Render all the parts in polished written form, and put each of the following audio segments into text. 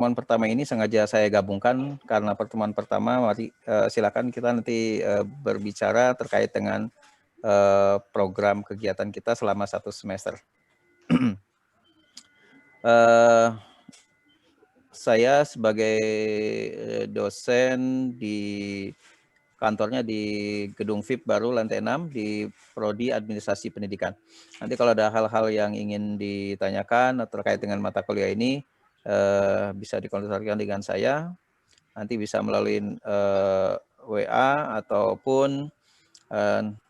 pertemuan pertama ini sengaja saya gabungkan karena pertemuan pertama, mari silakan kita nanti berbicara terkait dengan program kegiatan kita selama 1 semester. Saya sebagai dosen di kantornya di Gedung VIP baru lantai 6 di Prodi Administrasi Pendidikan. Nanti kalau ada hal-hal yang ingin ditanyakan terkait dengan mata kuliah ini, bisa dikonsultasikan dengan saya. Nanti bisa melalui WA ataupun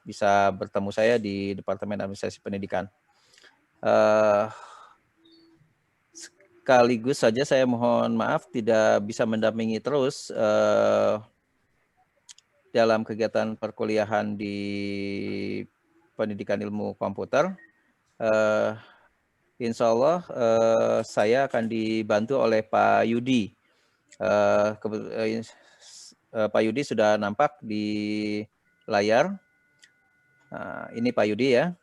bisa bertemu saya di Departemen Administrasi Pendidikan. Sekaligus saja saya mohon maaf tidak bisa mendampingi terus dalam kegiatan perkuliahan di pendidikan ilmu komputer. Insya Allah saya akan dibantu oleh Pak Yudi. Pak Yudi sudah nampak di layar. Ini Pak Yudi ya.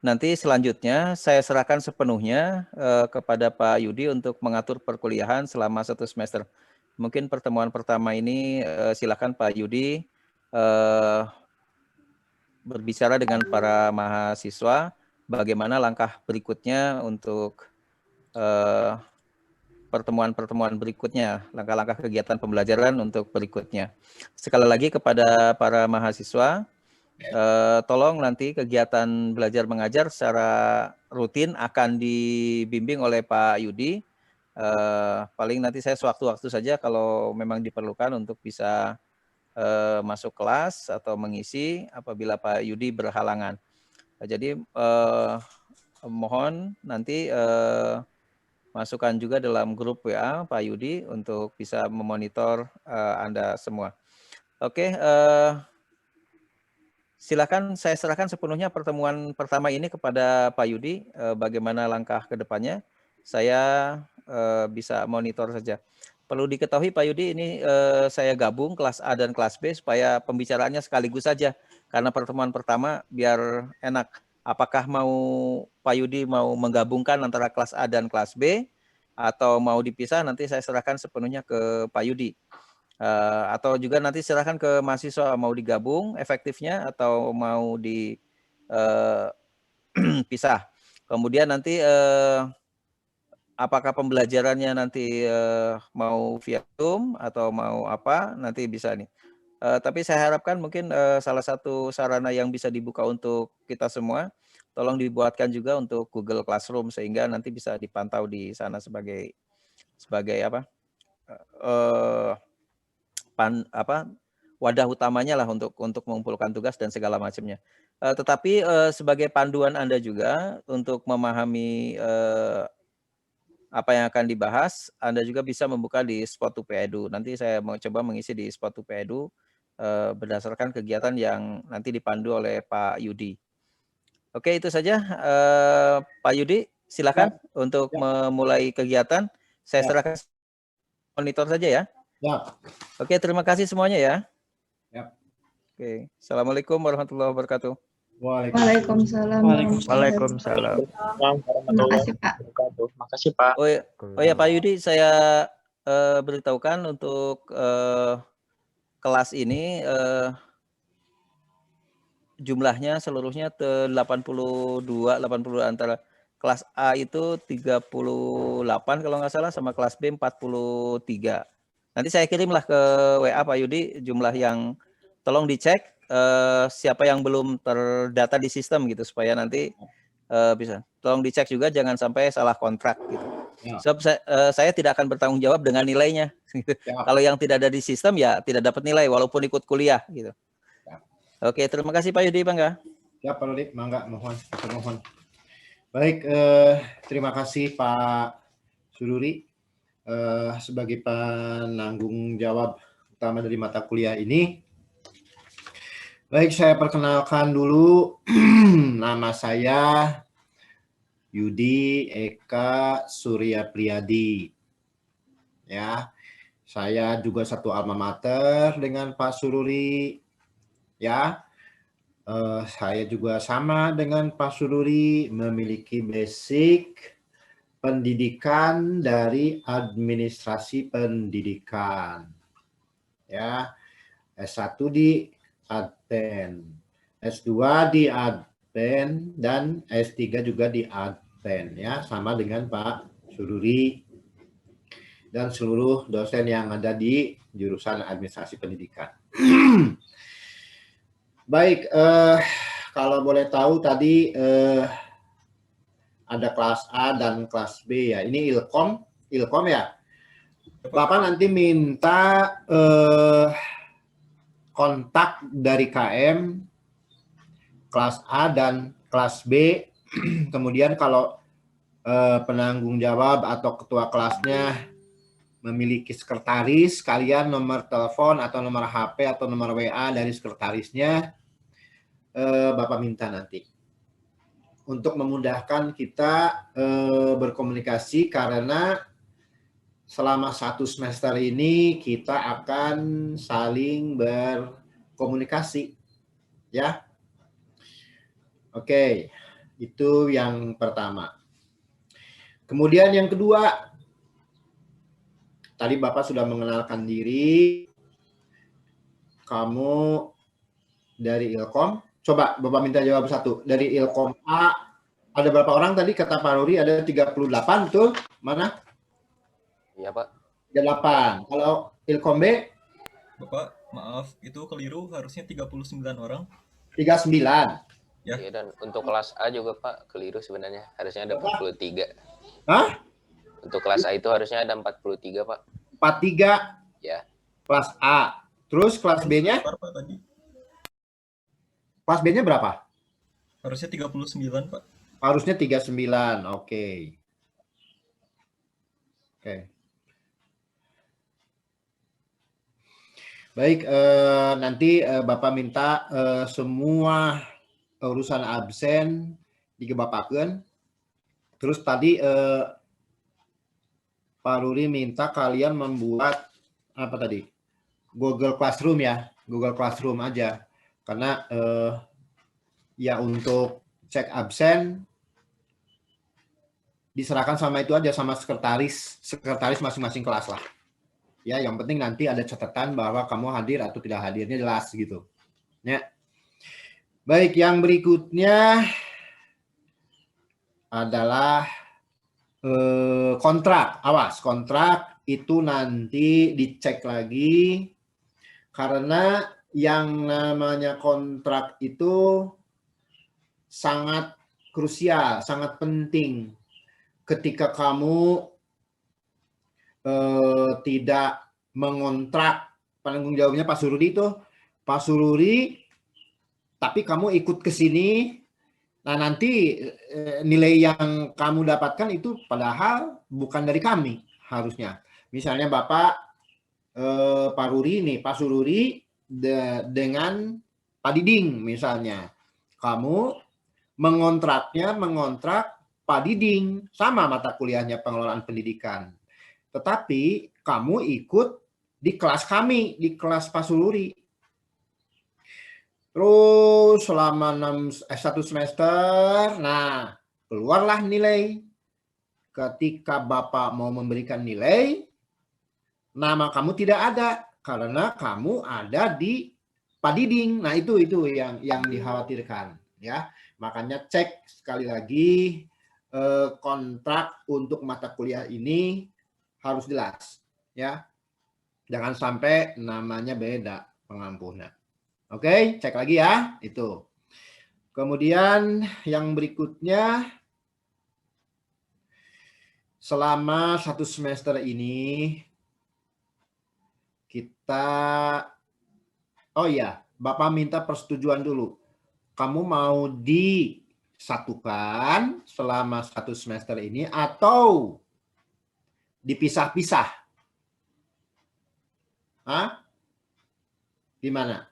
Nanti selanjutnya saya serahkan sepenuhnya kepada Pak Yudi untuk mengatur perkuliahan selama 1 semester. Mungkin pertemuan pertama ini silakan Pak Yudi berbicara dengan para mahasiswa bagaimana langkah berikutnya untuk pertemuan-pertemuan berikutnya, langkah-langkah kegiatan pembelajaran untuk berikutnya. Sekali lagi kepada para mahasiswa, tolong nanti kegiatan belajar mengajar secara rutin akan dibimbing oleh Pak Yudi. Paling nanti saya sewaktu-waktu saja kalau memang diperlukan untuk bisa masuk kelas atau mengisi apabila Pak Yudi berhalangan. Jadi mohon nanti masukkan juga dalam grup WA Pak Yudi untuk bisa memonitor Anda semua. Oke, silakan saya serahkan sepenuhnya pertemuan pertama ini kepada Pak Yudi. Bagaimana langkah ke depannya, saya bisa monitor saja. Perlu diketahui Pak Yudi, ini saya gabung kelas A dan kelas B supaya pembicaraannya sekaligus saja. Karena pertemuan pertama biar enak. Apakah mau Pak Yudi mau menggabungkan antara kelas A dan kelas B, atau mau dipisah, nanti saya serahkan sepenuhnya ke Pak Yudi. Atau juga nanti serahkan ke mahasiswa mau digabung efektifnya atau mau dipisah. Kemudian nanti apakah pembelajarannya nanti mau via Zoom atau mau apa, nanti bisa nih. Tapi saya harapkan mungkin salah satu sarana yang bisa dibuka untuk kita semua, tolong dibuatkan juga untuk Google Classroom sehingga nanti bisa dipantau di sana sebagai apa? Wadah utamanya lah untuk mengumpulkan tugas dan segala macamnya. Tetapi sebagai panduan Anda juga untuk memahami apa yang akan dibahas, Anda juga bisa membuka di Spot2P.edu. Nanti saya mau coba mengisi di Spot2P.edu berdasarkan kegiatan yang nanti dipandu oleh Pak Yudi. Oke, itu saja. Pak Yudi, silakan untuk memulai kegiatan. Saya serahkan monitor saja ya. Oke, terima kasih semuanya ya. Oke, assalamualaikum warahmatullahi wabarakatuh. Waalaikumsalam. Waalaikumsalam. Terima kasih Pak. Makasih Pak. Oh ya Pak Yudi, saya beritahukan untuk kelas ini jumlahnya seluruhnya 82, 80 antara kelas A itu 38 kalau nggak salah sama kelas B 43. Nanti saya kirimlah ke WA Pak Yudi jumlah yang tolong dicek siapa yang belum terdata di sistem gitu supaya nanti bisa. Tolong dicek juga jangan sampai salah kontrak gitu. Sebab saya tidak akan bertanggung jawab dengan nilainya. Kalau yang tidak ada di sistem ya tidak dapat nilai walaupun ikut kuliah gitu. Oke, terima kasih Pak Yudi, Bangga. Ya Pak Yudi, mangga mohon. Baik, terima kasih Pak Sururi sebagai penanggung jawab utama dari mata kuliah ini. Baik, saya perkenalkan dulu nama saya Yudi Eka Surya Priyadi. Ya, saya juga satu alma mater dengan Pak Sururi. Ya, saya juga sama dengan Pak Sururi memiliki basic pendidikan dari administrasi pendidikan. Ya, S1 di Adven, S2 di Adven, dan S3 juga di Adven, ya, sama dengan Pak Sururi dan seluruh dosen yang ada di jurusan administrasi pendidikan. Baik, kalau boleh tahu tadi ada kelas A dan kelas B ya. Ini Ilkom ya. Bapak nanti minta kontak dari KM kelas A dan kelas B. Kemudian kalau penanggung jawab atau ketua kelasnya memiliki sekretaris, kalian nomor telepon atau nomor HP atau nomor WA dari sekretarisnya Bapak minta nanti. Untuk memudahkan kita berkomunikasi, karena selama 1 semester ini kita akan saling berkomunikasi, ya. Oke, itu yang pertama. Kemudian yang kedua, tadi Bapak sudah mengenalkan diri, kamu dari Ilkom. Coba Bapak minta jawab satu. Dari Ilkom A, ada berapa orang tadi kata Pak Ruri? Ada 38, betul? Mana? Iya, Pak. 8. Kalau Ilkom B? Bapak, maaf, itu keliru, harusnya 39 orang. 39. Ya. Iya, dan untuk kelas A juga, Pak, keliru sebenarnya. Harusnya ada 43. Hah? Untuk kelas A itu harusnya ada 43, Pak. 43. Ya. Kelas A. Terus kelas B-nya? Pak, tadi. Kelas B-nya berapa? Harusnya 39, Pak. Harusnya 39. Oke. Oke. Baik, nanti Bapak minta semua urusan absen digebapakkeun. Terus tadi Pak Ruri minta kalian membuat apa tadi? Google Classroom ya, Google Classroom aja. Karena ya untuk cek absen diserahkan sama itu aja, sama sekretaris masing-masing kelas lah. Ya, yang penting nanti ada catatan bahwa kamu hadir atau tidak hadirnya jelas gitu. Ya. Baik, yang berikutnya adalah kontrak. Awas, kontrak itu nanti dicek lagi, karena yang namanya kontrak itu sangat krusial, sangat penting. Ketika kamu tidak mengontrak, penanggung jawabnya Pak Sururi itu, Pak Sururi, tapi kamu ikut ke sini, nah nanti nilai yang kamu dapatkan itu padahal bukan dari kami harusnya. Misalnya Bapak Pak Ruri nih, Pak Sururi dengan Pak Diding misalnya, kamu mengontrak Pak Diding, sama mata kuliahnya pengelolaan pendidikan. Tetapi kamu ikut di kelas kami, di kelas Pak Sururi. Terus selama 1 semester, nah keluarlah nilai. Ketika Bapak mau memberikan nilai, nama kamu tidak ada karena kamu ada di Pak Diding. Nah itu yang dikhawatirkan, ya. Makanya cek sekali lagi kontrak untuk mata kuliah ini harus jelas, ya. Jangan sampai namanya beda pengampunan. Oke, cek lagi ya itu. Kemudian yang berikutnya, selama 1 semester ini kita, oh ya, Bapak minta persetujuan dulu. Kamu mau disatukan selama 1 semester ini atau dipisah-pisah? Hah? Gimana?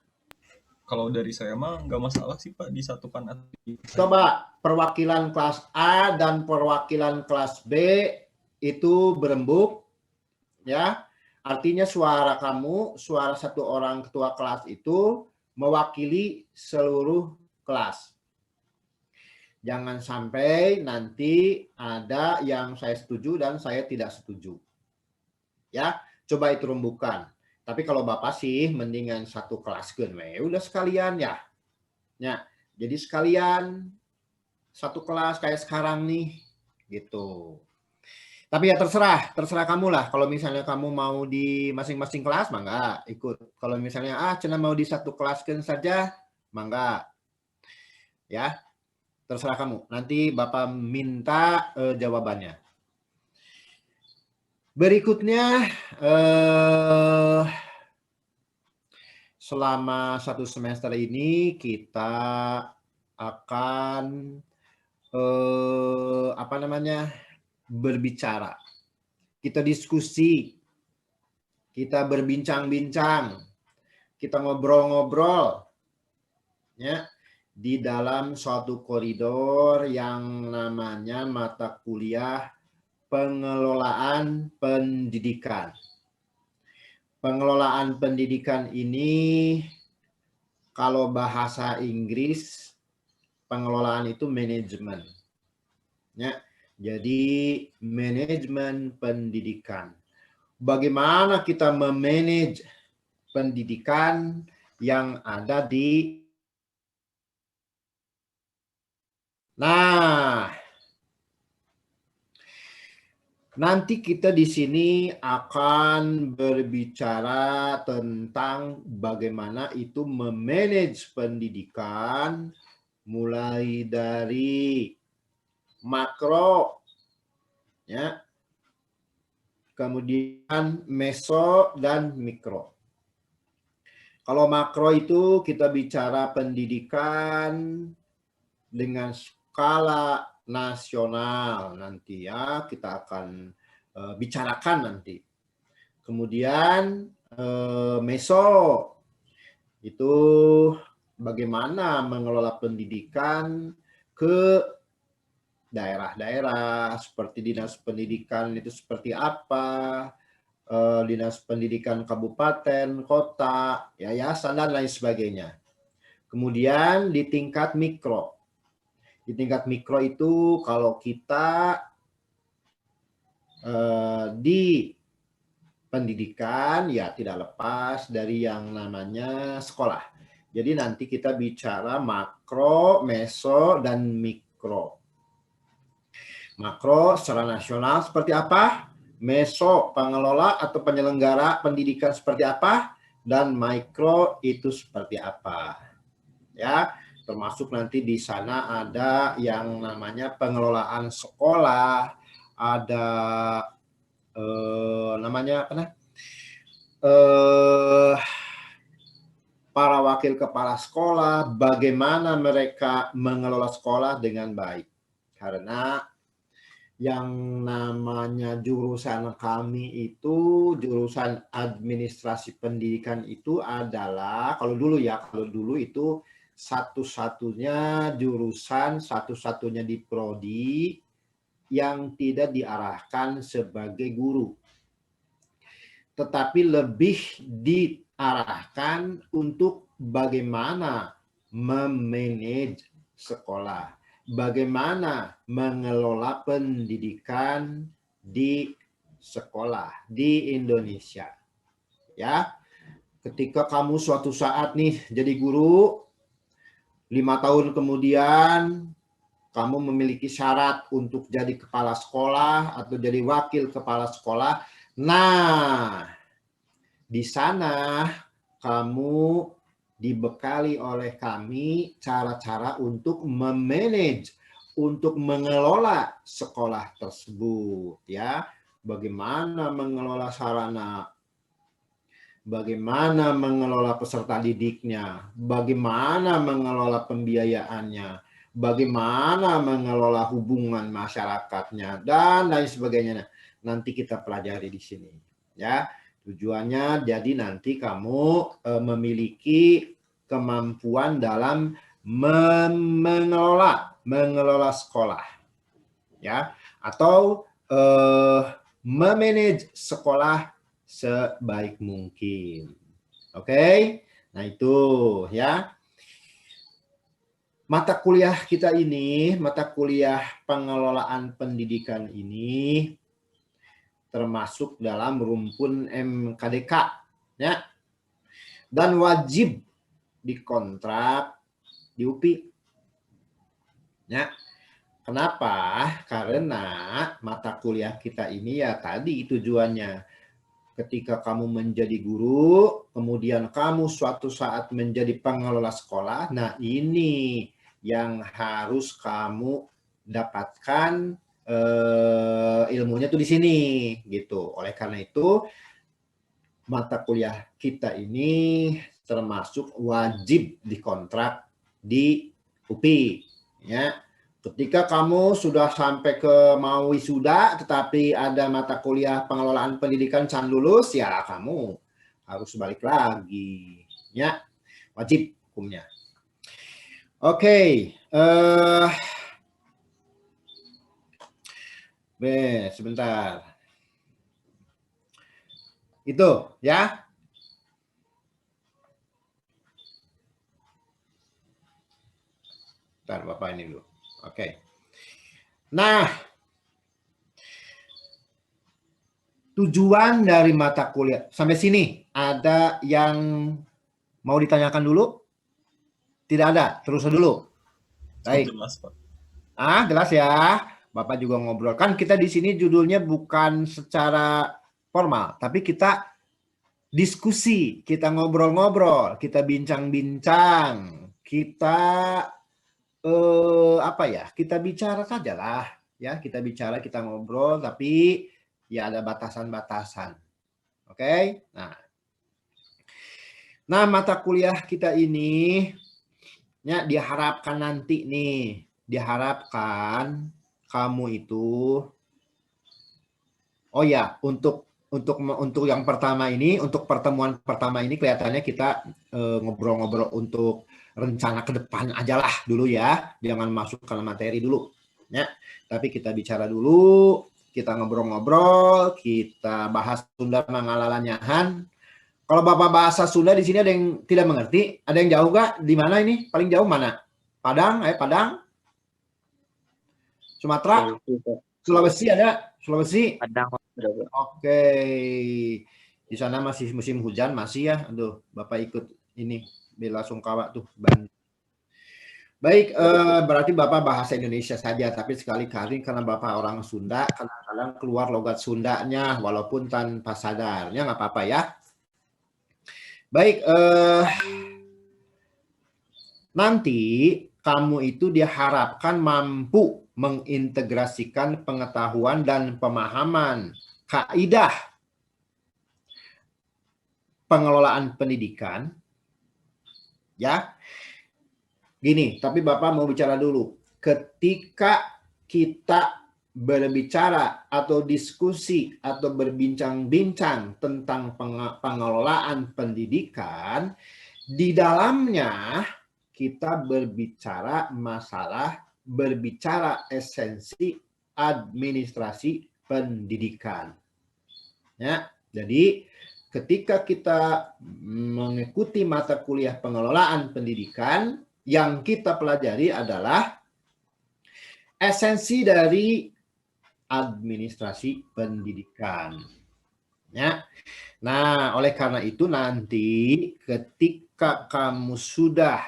Kalau dari saya mah nggak masalah sih, Pak, disatukan atau dipisah. Coba perwakilan kelas A dan perwakilan kelas B itu berembuk, ya. Artinya suara kamu, suara satu orang ketua kelas itu mewakili seluruh kelas. Jangan sampai nanti ada yang saya setuju dan saya tidak setuju. Ya, coba itu rembukan. Tapi kalau Bapak sih mendingan satu kelas udah sekalian ya. Ya, jadi sekalian satu kelas kayak sekarang nih gitu. Tapi ya terserah kamu lah. Kalau misalnya kamu mau di masing-masing kelas, mangga ikut. Kalau misalnya cuma mau di satu kelas saja, mangga. Ya, terserah kamu. Nanti Bapak minta jawabannya. Berikutnya, selama satu semester ini kita akan berbicara. Kita diskusi. Kita berbincang-bincang. Kita ngobrol-ngobrol. Ya, di dalam suatu koridor yang namanya mata kuliah pengelolaan pendidikan. Pengelolaan pendidikan ini kalau bahasa Inggris pengelolaan itu manajemen. Ya, jadi manajemen pendidikan. Bagaimana kita memanage pendidikan yang ada di. Nah, nanti kita di sini akan berbicara tentang bagaimana itu memanage pendidikan mulai dari makro, ya, kemudian meso dan mikro. Kalau makro itu kita bicara pendidikan dengan skala nasional nanti ya, kita akan bicarakan nanti. Kemudian meso itu bagaimana mengelola pendidikan ke daerah-daerah, seperti dinas pendidikan itu seperti apa, dinas pendidikan kabupaten, kota, yayasan dan lain sebagainya. Kemudian di tingkat mikro. Di tingkat mikro itu kalau kita di pendidikan ya tidak lepas dari yang namanya sekolah. Jadi nanti kita bicara makro, meso, dan mikro. Makro secara nasional seperti apa? Meso pengelola atau penyelenggara pendidikan seperti apa? Dan mikro itu seperti apa? Ya. Termasuk nanti di sana ada yang namanya pengelolaan sekolah, ada namanya apa? Para wakil kepala sekolah, bagaimana mereka mengelola sekolah dengan baik. Karena yang namanya jurusan kami itu, jurusan administrasi pendidikan itu adalah, kalau dulu itu satu-satunya jurusan, satu-satunya di prodi yang tidak diarahkan sebagai guru. Tetapi lebih diarahkan untuk bagaimana memanage sekolah, bagaimana mengelola pendidikan di sekolah di Indonesia. Ya, ketika kamu suatu saat nih jadi guru, 5 tahun kemudian kamu memiliki syarat untuk jadi kepala sekolah atau jadi wakil kepala sekolah. Nah, di sana kamu dibekali oleh kami cara-cara untuk memanage, untuk mengelola sekolah tersebut, ya. Bagaimana mengelola sarana, bagaimana mengelola peserta didiknya, bagaimana mengelola pembiayaannya, bagaimana mengelola hubungan masyarakatnya, dan lain sebagainya. Nanti kita pelajari di sini. Ya, tujuannya jadi nanti kamu memiliki kemampuan dalam mengelola sekolah. Ya, atau memanage sekolah sebaik mungkin. Oke? Nah, itu ya. mata kuliah kita ini, mata kuliah pengelolaan pendidikan ini termasuk dalam rumpun MKDK, ya, dan wajib dikontrak di UPI, ya. Kenapa? Karena mata kuliah kita ini ya tadi tujuannya, ketika kamu menjadi guru, kemudian kamu suatu saat menjadi pengelola sekolah, nah ini yang harus kamu dapatkan ilmunya tuh di sini gitu. Oleh karena itu mata kuliah kita ini termasuk wajib dikontrak di UPI, ya. Ketika kamu sudah sampai ke mau wisuda tetapi ada mata kuliah pengelolaan pendidikan can lulus, ya kamu harus balik lagi, ya. Wajib hukumnya. Oke, sebentar. Itu ya. Bentar, Bapak ini dulu. Oke. Nah, tujuan dari mata kuliah sampai sini ada yang mau ditanyakan dulu? Tidak ada, terus dulu. Baik. Jelas, Pak. Jelas ya. Bapak juga ngobrol. Kan kita di sini judulnya bukan secara formal, tapi kita diskusi, kita ngobrol-ngobrol, kita bincang-bincang, kita kita bicara sajalah, ya, kita bicara, kita ngobrol, tapi ya ada batasan-batasan. Oke? Nah, mata kuliah kita ini ya diharapkan nanti nih, diharapkan kamu itu, oh ya, untuk yang pertama ini, untuk pertemuan pertama ini kelihatannya kita ngobrol-ngobrol untuk rencana ke depan aja lah dulu ya, jangan masuk ke materi dulu, ya. Tapi kita bicara dulu, kita ngobrol-ngobrol, kita bahas Sunda mangalalanyahan. Kalau Bapak bahasa Sunda di sini ada yang tidak mengerti, ada yang jauh nggak? Di mana ini? Paling jauh mana? Padang, Padang, Sumatera, Sulawesi ada? Sulawesi? Padang. Oke, di sana masih musim hujan, masih ya. Aduh, Bapak ikut ini bela sungkawa tuh. Baik, berarti Bapak bahasa Indonesia saja, tapi sekali-kali karena Bapak orang Sunda, kadang-kadang keluar logat Sundanya, walaupun tanpa sadarnya, nggak apa-apa ya. Baik, nanti kamu itu diharapkan mampu mengintegrasikan pengetahuan dan pemahaman kaidah pengelolaan pendidikan, ya. Gini, tapi Bapak mau bicara dulu. Ketika kita berbicara atau diskusi atau berbincang-bincang tentang pengelolaan pendidikan, di dalamnya kita berbicara esensi administrasi pendidikan. Ya, jadi ketika kita mengikuti mata kuliah pengelolaan pendidikan, yang kita pelajari adalah esensi dari administrasi pendidikan. Ya. Nah, oleh karena itu nanti ketika kamu sudah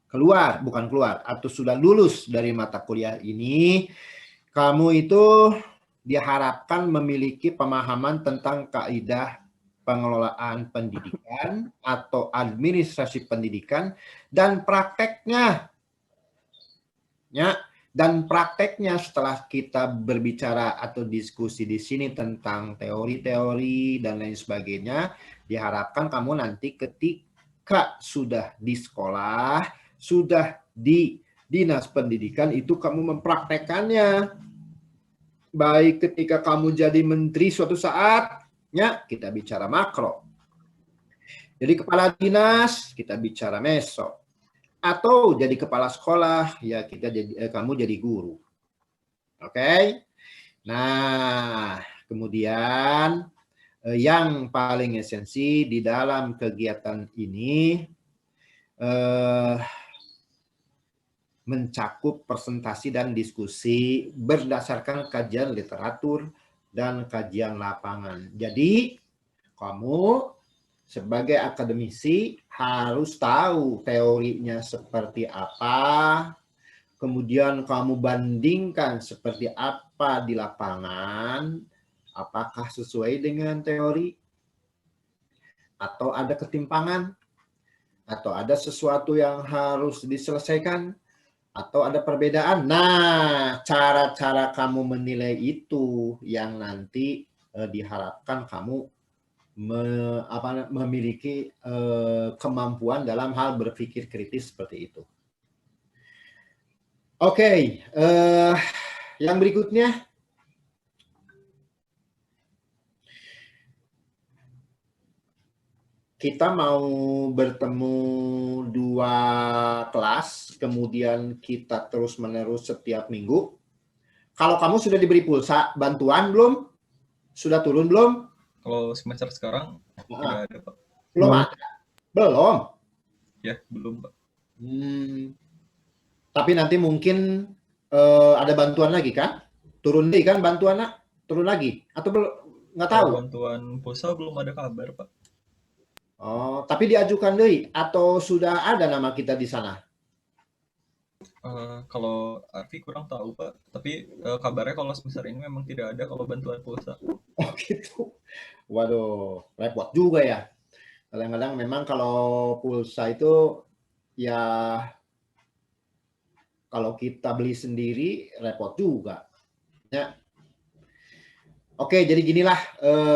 atau sudah lulus dari mata kuliah ini, kamu itu diharapkan memiliki pemahaman tentang kaidah pengelolaan pendidikan atau administrasi pendidikan dan prakteknya. Ya, dan prakteknya setelah kita berbicara atau diskusi di sini tentang teori-teori dan lain sebagainya, diharapkan kamu nanti ketika sudah di sekolah, sudah di dinas pendidikan itu kamu mempraktekannya. Baik ketika kamu jadi menteri suatu saat, ya, kita bicara makro. Jadi kepala dinas, kita bicara meso. Atau jadi kepala sekolah, ya kamu jadi guru. Oke? Nah, kemudian yang paling esensi di dalam kegiatan ini, mencakup presentasi dan diskusi berdasarkan kajian literatur dan kajian lapangan. Jadi, kamu sebagai akademisi harus tahu teorinya seperti apa, kemudian kamu bandingkan seperti apa di lapangan, apakah sesuai dengan teori, atau ada ketimpangan, atau ada sesuatu yang harus diselesaikan, atau ada perbedaan. Nah, cara-cara kamu menilai itu yang nanti diharapkan kamu memiliki kemampuan dalam hal berpikir kritis seperti itu. Oke, yang berikutnya. Kita mau bertemu 2 kelas, kemudian kita terus-menerus setiap minggu. Kalau kamu sudah diberi pulsa bantuan belum? Sudah turun belum? Kalau semester sekarang tidak ada, Pak. Belum ada? Belum? Ya, belum, Pak. Tapi nanti mungkin ada bantuan lagi kan? Turun lagi kan bantuannya? Turun lagi? Atau belum? Nggak tahu? Bantuan pulsa belum ada kabar, Pak. Oh, tapi diajukan deh atau sudah ada nama kita di sana? Kalau Arfi kurang tahu, Pak. Tapi kabarnya kalau semester ini memang tidak ada kalau bantuan pulsa. Oh gitu. Waduh, repot juga ya. Kadang-kadang memang kalau pulsa itu ya kalau kita beli sendiri repot juga. Ya. Oke, jadi ginilah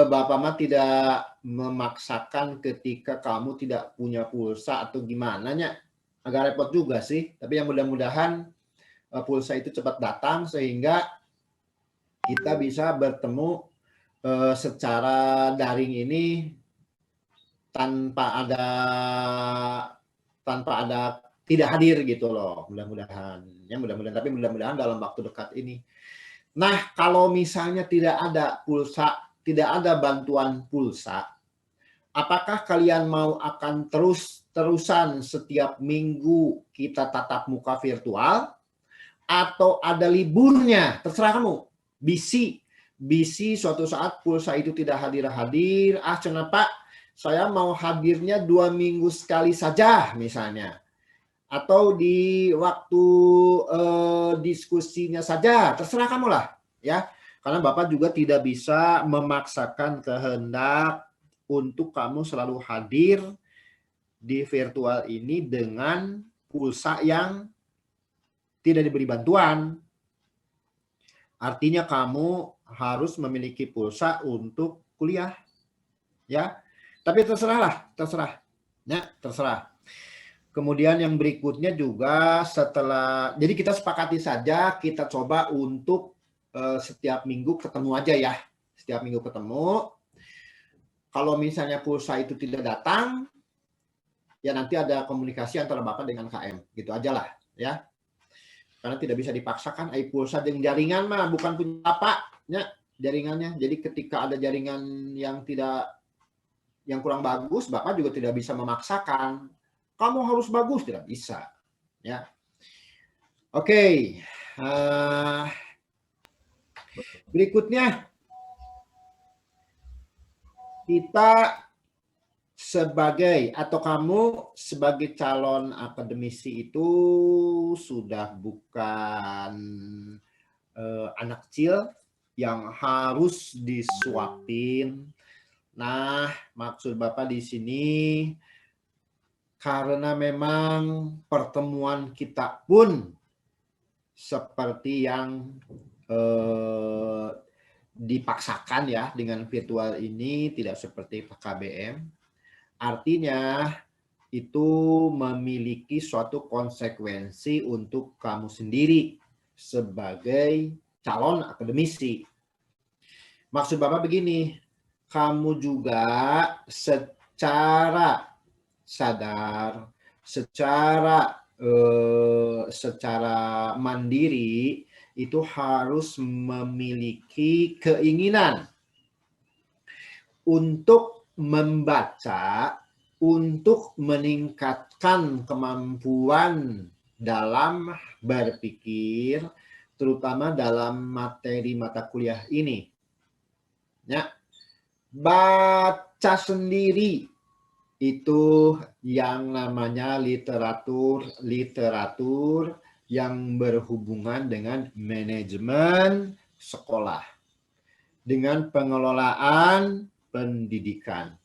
Bapak mah tidak memaksakan ketika kamu tidak punya pulsa atau gimana nya. Agak repot juga sih, tapi yang mudah-mudahan pulsa itu cepat datang sehingga kita bisa bertemu secara daring ini tanpa ada tidak hadir gitu loh, mudah-mudahan. Ya mudah-mudahan, tapi mudah-mudahan dalam waktu dekat ini. Nah, kalau misalnya tidak ada pulsa, tidak ada bantuan pulsa, apakah kalian mau akan terus-terusan setiap minggu kita tatap muka virtual atau ada liburnya? Terserah kamu. Bisi suatu saat pulsa itu tidak hadir-hadir. Kenapa? Saya mau hadirnya 2 minggu sekali saja misalnya. Atau di waktu diskusinya saja, terserah kamu lah ya. Karena Bapak juga tidak bisa memaksakan kehendak untuk kamu selalu hadir di virtual ini dengan pulsa yang tidak diberi bantuan. Artinya kamu harus memiliki pulsa untuk kuliah. Ya. Tapi terserah. Ya, terserah. Kemudian yang berikutnya juga setelah, jadi kita sepakati saja, kita coba untuk setiap minggu ketemu aja ya. Setiap minggu ketemu. Kalau misalnya pulsa itu tidak datang, ya nanti ada komunikasi antara Bapak dengan KM. Gitu aja lah ya. Karena tidak bisa dipaksakan, pulsa dengan jaringan mah bukan punya Bapak. Ya, jaringannya. Jadi ketika ada jaringan yang kurang bagus, Bapak juga tidak bisa memaksakan. Kamu harus bagus, tidak bisa. Ya. Oke. Berikutnya, kita kamu sebagai calon akademisi itu sudah bukan anak kecil yang harus disuapin. Nah, maksud Bapak di sini karena memang pertemuan kita pun seperti yang dipaksakan ya dengan virtual ini, tidak seperti PKBM. Artinya itu memiliki suatu konsekuensi untuk kamu sendiri sebagai calon akademisi. Maksud Bapak begini, kamu juga secara sadar, secara mandiri itu harus memiliki keinginan untuk membaca, untuk meningkatkan kemampuan dalam berpikir, terutama dalam materi mata kuliah ini. Ya, baca sendiri itu yang namanya literatur yang berhubungan dengan manajemen sekolah, dengan pengelolaan pendidikan,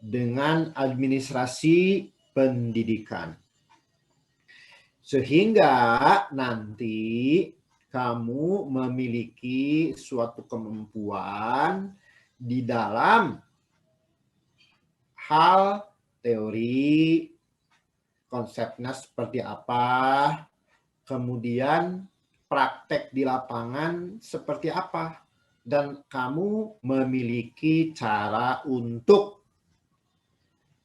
dengan administrasi pendidikan. Sehingga nanti kamu memiliki suatu kemampuan di dalam hal teori, konsepnya seperti apa, kemudian praktek di lapangan seperti apa, dan kamu memiliki cara untuk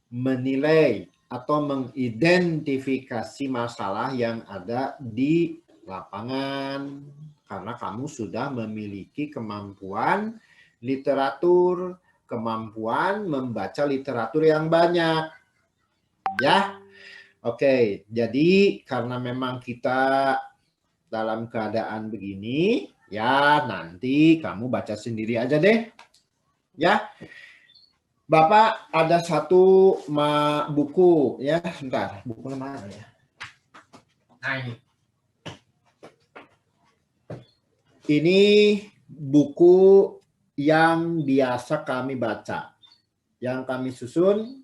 menilai atau mengidentifikasi masalah yang ada di lapangan, karena kamu sudah memiliki kemampuan literatur, kemampuan membaca literatur yang banyak. Ya, oke. Jadi karena memang kita dalam keadaan begini, ya nanti kamu baca sendiri aja deh. Ya. Bapak ada satu buku ya, sebentar, bukunya mana ya? Nah, ini buku yang biasa kami baca, yang kami susun,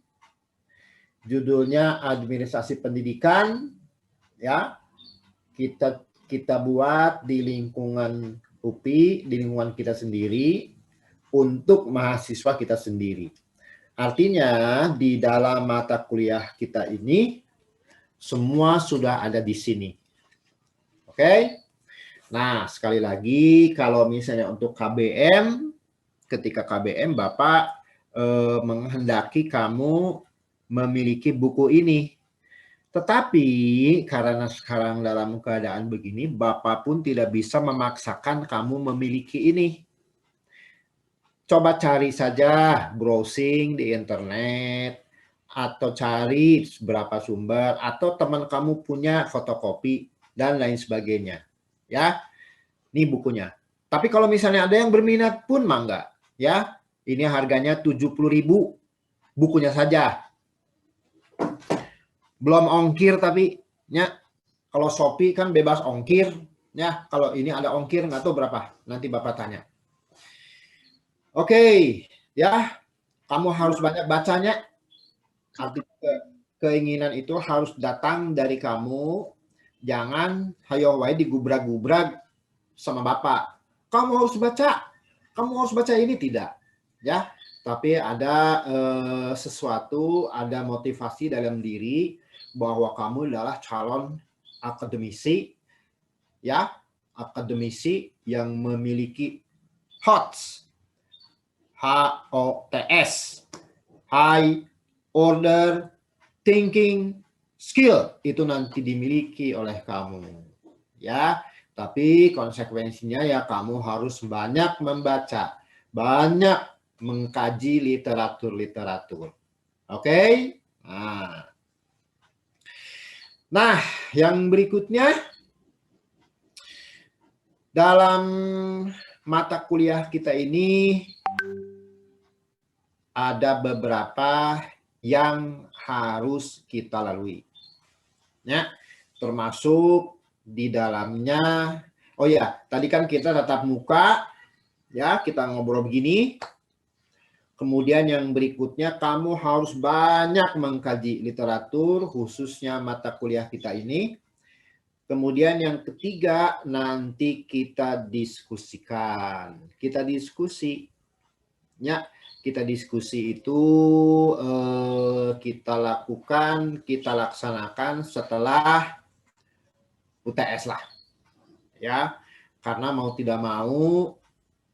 judulnya Administrasi Pendidikan, ya. Kita buat di lingkungan UPI, di lingkungan kita sendiri, untuk mahasiswa kita sendiri. Artinya di dalam mata kuliah kita ini semua sudah ada di sini. Oke? Nah, sekali lagi kalau misalnya untuk KBM, ketika KBM Bapak menghendaki kamu memiliki buku ini. Tetapi karena sekarang dalam keadaan begini, Bapak pun tidak bisa memaksakan kamu memiliki ini. Coba cari saja, browsing di internet, atau cari beberapa sumber, atau teman kamu punya fotokopi, dan lain sebagainya. Ya, ini bukunya. Tapi kalau misalnya ada yang berminat pun mangga. Ya, ini harganya 70.000, bukunya saja. Belum ongkir tapi, ya, kalau Shopee kan bebas ongkir. Ya, kalau ini ada ongkir, nggak tahu berapa. Nanti Bapak tanya. Oke, ya, kamu harus banyak bacanya. Artinya keinginan itu harus datang dari kamu. Jangan hayo wae digubrak-gubrak sama Bapak. Kamu harus baca ini, tidak. Ya, tapi ada sesuatu, ada motivasi dalam diri bahwa kamu adalah calon akademisi, ya, akademisi yang memiliki HOTS. HOTS, High Order Thinking Skill, itu nanti dimiliki oleh kamu, ya. Tapi konsekuensinya ya kamu harus banyak membaca, banyak mengkaji literatur. Oke? Nah, yang berikutnya dalam mata kuliah kita ini ada beberapa yang harus kita lalui. Ya, termasuk di dalamnya, oh ya, tadi kan kita tatap muka, ya, kita ngobrol begini. Kemudian yang berikutnya kamu harus banyak mengkaji literatur, khususnya mata kuliah kita ini. Kemudian yang ketiga, nanti kita diskusikan. Kita diskusi, ya. Kita diskusi itu kita lakukan, kita laksanakan setelah UTS lah, ya, karena mau tidak mau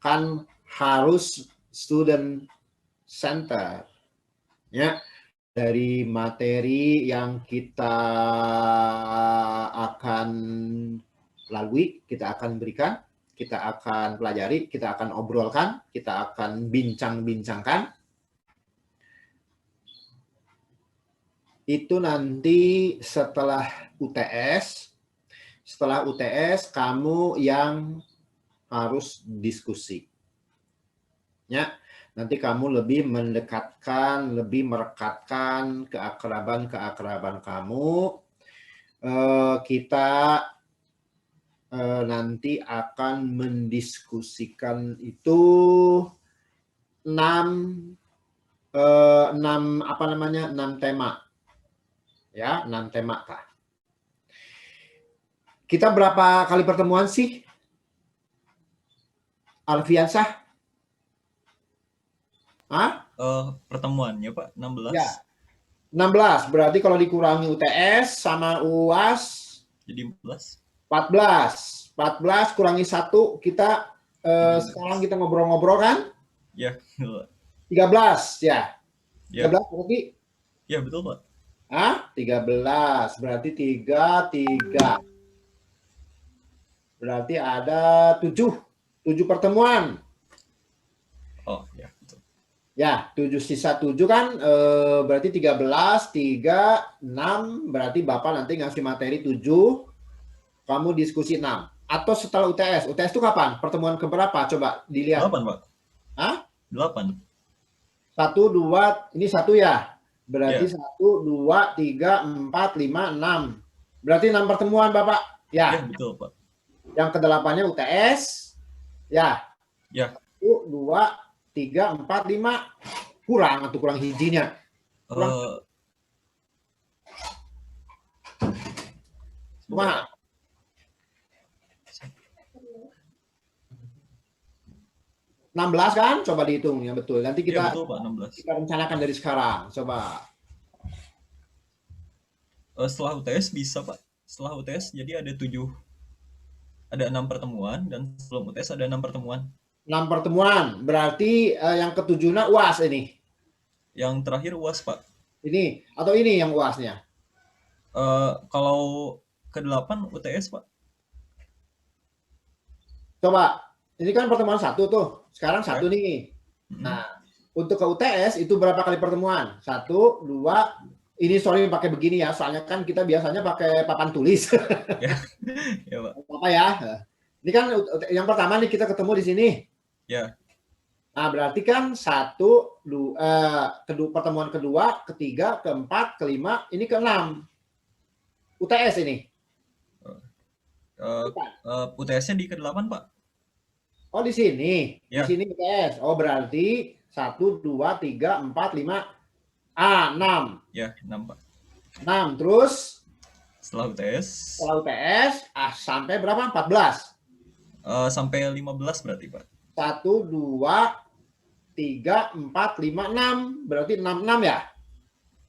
kan harus student center, ya, dari materi yang kita akan lalui, kita akan berikan. Kita akan pelajari, kita akan obrolkan, kita akan bincang-bincangkan. itu nanti setelah UTS. Setelah UTS kamu yang harus diskusi. Ya, nanti kamu lebih mendekatkan, lebih merekatkan keakraban kamu. Kita nanti akan mendiskusikan itu 6 tema. Ya, 6 tema kah? Kita berapa kali pertemuan sih? Alfiansah? Hah? Pertemuannya Pak 16. Ya. 16. Berarti kalau dikurangi UTS sama UAS Jadi 14. 14. 14 kurangi 1 kita sekarang kita ngobrol-ngobrol kan? Ya, betul, Pak. 13 ya. Ya. 13 berarti? Ya, betul Pak. Hah? 13. Berarti 3. Berarti ada 7 pertemuan. Oh, ya, betul. Ya, 7 kan berarti 13, 3, 6. Berarti Bapak nanti ngasih materi 7, kamu diskusi 6. Atau setelah UTS. UTS itu kapan? Pertemuan keberapa? Coba dilihat. 8, Pak. Hah? 8. 1, 2, ini 1 ya? Berarti Ya. 1, 2, 3, 4, 5, 6. Berarti 6 pertemuan Bapak. Ya, Ya. betul Pak. Yang ke-8-nya UTS. Ya. Ya. 1, 2, 3, 4, 5. Kurang atau kurang hijinya. Cuma 16 kan? Coba dihitung ya betul. Nanti Ya, kita, betul Pak, 16. kita rencanakan dari sekarang. Coba. Setelah UTS bisa Pak. Setelah UTS jadi ada 6 pertemuan, dan sebelum UTS ada 6 pertemuan. 6 pertemuan. Berarti yang ke-7-nya UAS ini. Yang terakhir UAS Pak. Ini atau ini yang UASnya? Kalau ke-8 UTS Pak. Coba. Ini kan pertemuan 1 tuh. Sekarang 1 nih. Nah, untuk ke UTS itu berapa kali pertemuan? 1, 2. Ini sorry pakai begini ya. Soalnya kan kita biasanya pakai papan tulis. Ya. Ya, Pak. Apa ya? Ini kan yang pertama nih kita ketemu di sini. Ya. Nah, berarti kan 1, 2, pertemuan kedua, ketiga, keempat, kelima, ini ke-6. UTS ini. UTS-nya di ke-8 Pak. Oh, di sini. Ya. Di sini UTS. Oh, berarti 1, 2, 3, 4, 5. 6. Ya, 6 Pak. 6. Terus Setelah UTS. setelah UTS sampai berapa? 14. Sampai 15 berarti Pak. 1, 2, 3, 4, 5, 6. Berarti 6 ya?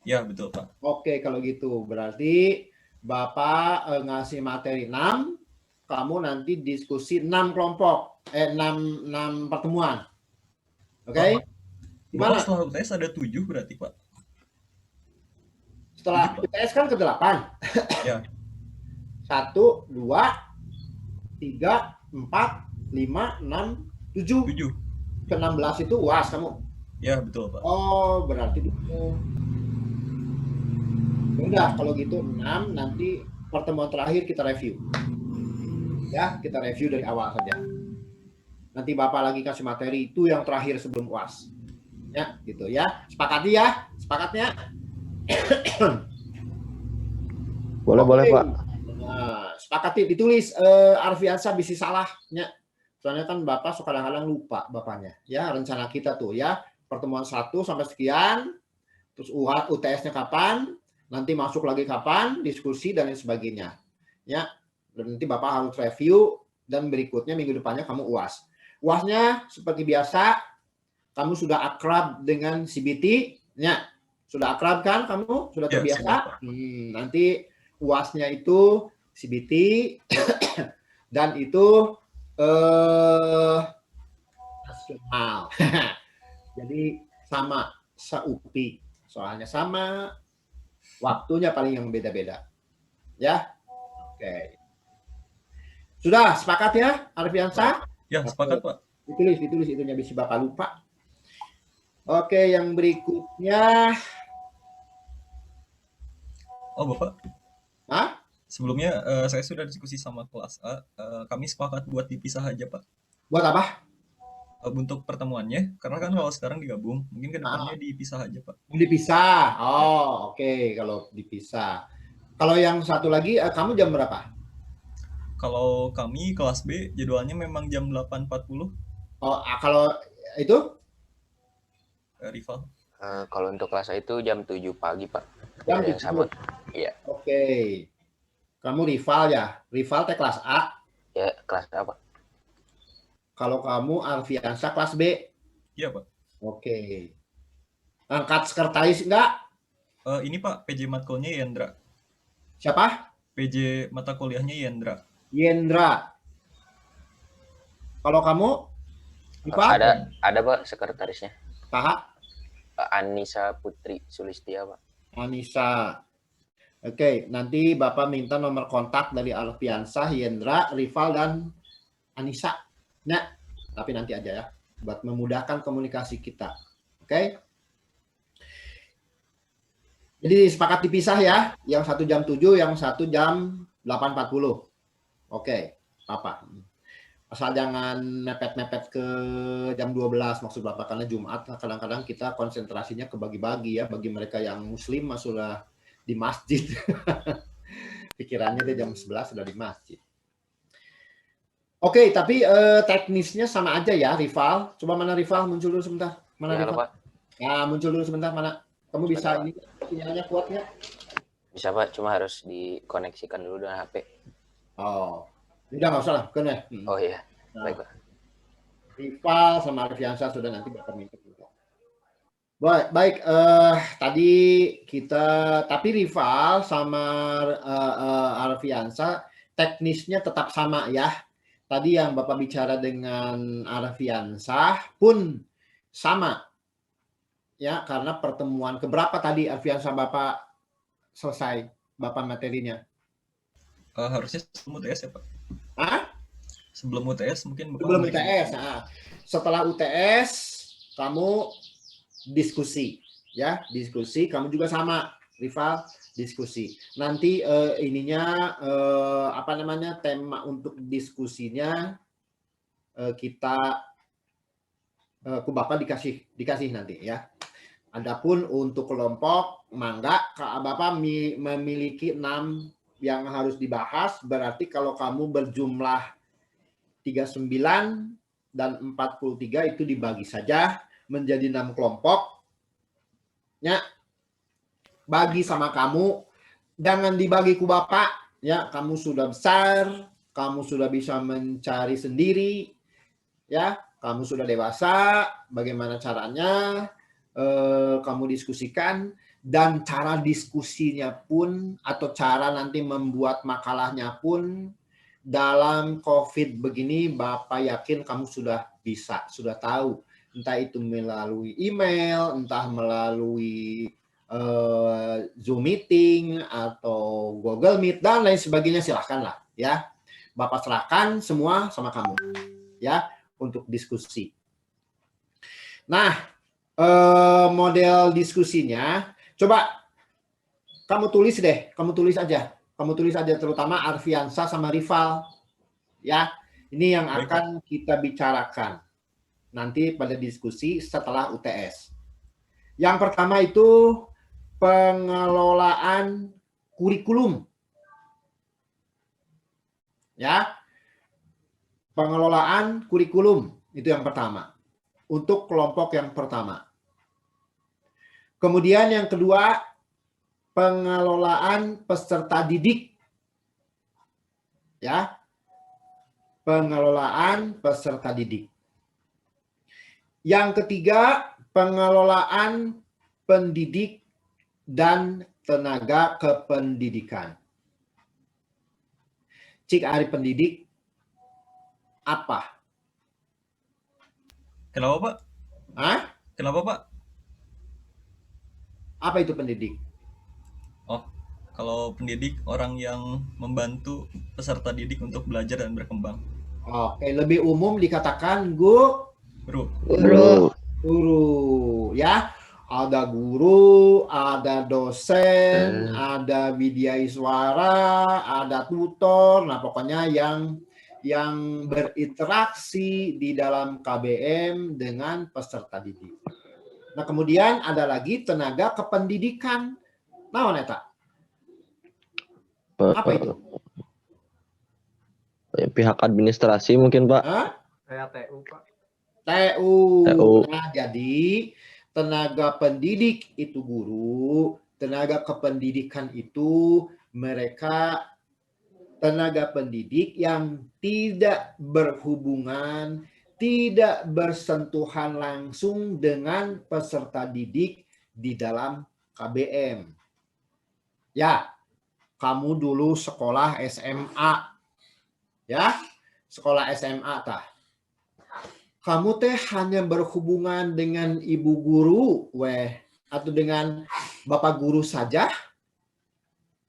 Ya, betul Pak. Oke, kalau gitu. Berarti Bapak ngasih materi 6. Kamu nanti diskusi 6 kelompok. 6 pertemuan. Oke? Gimana? Bapak setelah UTS ada 7 berarti Pak. Setelah UTS kan ke-8. Ya. 1, 2, 3, 4, 5, 6, 7. 7. Ke-16 itu UAS kamu. Ya, betul Pak. Oh, berarti itu. Udah, kalau gitu 6, nanti pertemuan terakhir kita review. Ya, kita review dari awal saja. Nanti Bapak lagi kasih materi itu yang terakhir sebelum UAS. Ya, gitu ya. Sepakati ya? Sepakatnya? Boleh Pak. Nah, sepakati ditulis Arfiansa bisa salahnya. Soalnya kan Bapak kadang-kadang lupa Bapaknya. Ya, rencana kita tuh ya, pertemuan 1 sampai sekian, terus UTS-nya kapan, nanti masuk lagi kapan, diskusi dan lain sebagainya. Ya, dan nanti Bapak harus review dan berikutnya minggu depannya kamu UAS. UAS-nya seperti biasa, kamu sudah akrab dengan CBT, ya. Sudah akrab kan kamu? Sudah terbiasa? Nanti UAS-nya itu CBT dan itu nasional. Jadi sama SEUPI. Soalnya sama, waktunya paling yang beda-beda. Ya. Oke. Sudah sepakat ya, Arfiansa? Ya, sepakat Pak. Ditulis itunya bisa Bapak lupa. Oke, yang berikutnya Oh, Bapak, Hah? sebelumnya saya sudah diskusi sama kelas A. Kami sepakat buat dipisah aja, Pak. Buat apa? Untuk pertemuannya, karena kan kalau sekarang digabung, mungkin ke depannya Ah, dipisah aja, Pak. dipisah. Ya. Oh, oke, kalau dipisah. Kalau yang satu lagi, kamu jam berapa? Kalau kami kelas B jadwalnya memang jam 8.40, Oh, kalau itu rival. Kalau untuk kelas A itu jam 7 pagi, Pak. jam Ada yang 7. sama. Iya. Oke. Kamu rival ya? Rival teh kelas A. Ya, kelas A, Pak. Kalau kamu Alfiansa kelas B. Iya, Pak. Oke. Angkat sekretaris enggak? Ini Pak, PJ matkulnya Yendra. Siapa? PJ mata kuliahnya Yendra. Yendra. Kalau kamu? Rival? Ada Pak sekretarisnya. Taha? Anissa Putri Sulistia, Pak. Anissa. Oke, nanti Bapak minta nomor kontak dari Alfiansa, Yendra, Rival, dan Anissa. Nah, tapi nanti aja ya, buat memudahkan komunikasi kita. Oke? Jadi sepakat dipisah ya, yang satu jam 7, yang satu jam 8.40. Oke, apa? Asal jangan mepet-mepet ke jam 12 maksud Bapak, karena Jumat kadang-kadang kita konsentrasinya kebagi-bagi ya, bagi mereka yang muslim sudah di masjid. Pikirannya dia jam 11 sudah di masjid. Oke, tapi teknisnya sama aja ya, Rival. Coba mana Rival, muncul dulu sebentar. Mana Ya, Rival? Pak. Nah, muncul dulu sebentar, mana? Kamu bisa ini, sinyalnya kuat nggak? Bisa, Pak. Cuma harus dikoneksikan dulu dengan HP. Oh, udah nggak usah lah, kan ya? Oh iya. Nah, Baik, Pak. Rival sama Arfiansa sudah nanti Bapak minta juga. Baik, tadi kita, tapi Rival sama Arfiansa teknisnya tetap sama ya. Tadi yang Bapak bicara dengan Arfiansa pun sama. Ya, karena pertemuan keberapa tadi Arfiansa Bapak selesai Bapak materinya? Harusnya sebelum UTS ya, Pak. Hah? Sebelum UTS mungkin Bapak Sebelum mau UTS. Nah, setelah UTS kamu diskusi ya, diskusi, kamu juga sama Rival diskusi. Nanti ininya apa namanya, tema untuk diskusinya kita Bapak dikasih nanti ya. Adapun untuk kelompok mangga Bapak memiliki 6 yang harus dibahas, berarti kalau kamu berjumlah 39 dan 43 itu dibagi saja menjadi 6 kelompok. Ya. Bagi sama kamu, jangan dibagi ku Bapak, ya, kamu sudah besar, kamu sudah bisa mencari sendiri, ya, kamu sudah dewasa, bagaimana caranya kamu diskusikan, dan cara diskusinya pun atau cara nanti membuat makalahnya pun dalam COVID begini Bapak yakin kamu sudah bisa, sudah tahu, entah itu melalui email, entah melalui Zoom meeting atau Google Meet dan lain sebagainya, silahkanlah ya. Bapak serahkan semua sama kamu ya untuk diskusi. Nah, model diskusinya coba kamu tulis deh, kamu tulis aja terutama Arfiansa sama Rival ya. Ini yang akan kita bicarakan nanti pada diskusi setelah UTS. Yang pertama itu pengelolaan kurikulum. Ya. Pengelolaan kurikulum itu yang pertama. Untuk kelompok yang pertama. Kemudian yang kedua, pengelolaan peserta didik. Ya. Pengelolaan peserta didik. Yang ketiga, pengelolaan pendidik dan tenaga kependidikan. Cik ari pendidik apa? Kenapa, Pak? Hah? Kenapa, Pak? Apa itu pendidik? Oh, kalau pendidik orang yang membantu peserta didik untuk belajar dan berkembang. Oke, lebih umum dikatakan guru Bro. Guru. guru ya. ada guru, ada dosen, ada widyaswara, ada tutor. Nah, pokoknya yang berinteraksi di dalam KBM dengan peserta didik. Nah, kemudian ada lagi tenaga kependidikan. Nah, Neta. Apa itu? Pihak administrasi mungkin, Pak. Kayak TU, Pak. TU. Nah, jadi tenaga pendidik itu guru, tenaga kependidikan itu mereka tenaga pendidik yang tidak berhubungan, tidak bersentuhan langsung dengan peserta didik di dalam KBM. Ya, kamu dulu sekolah SMA. Ya, sekolah SMA tah. Kamu teh hanya berhubungan dengan ibu guru, atau dengan bapak guru saja,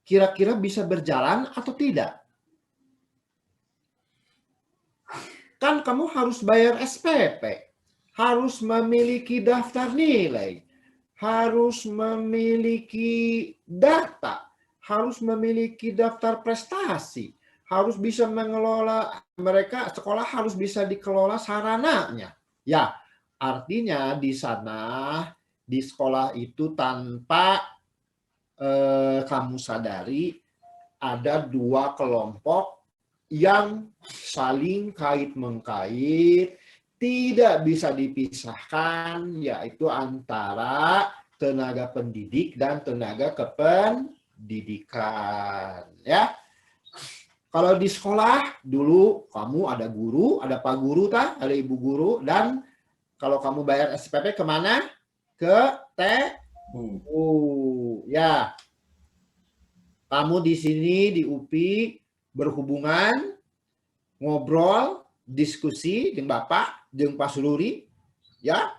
kira-kira bisa berjalan atau tidak? Kan kamu harus bayar SPP, harus memiliki daftar nilai, harus memiliki data, harus memiliki daftar prestasi, harus bisa mengelola, mereka sekolah harus bisa dikelola sarananya. Ya, artinya di sana, di sekolah itu tanpa kamu sadari, ada dua kelompok yang saling kait-mengkait, tidak bisa dipisahkan, yaitu antara tenaga pendidik dan tenaga kependidikan. Ya. Kalau di sekolah dulu kamu ada guru, ada pak guru, ada ibu guru, dan kalau kamu bayar SPP kemana? Ke TU. Ya, kamu di sini di UPI berhubungan, ngobrol, diskusi dengan Bapak, dengan Pak Sururi, ya.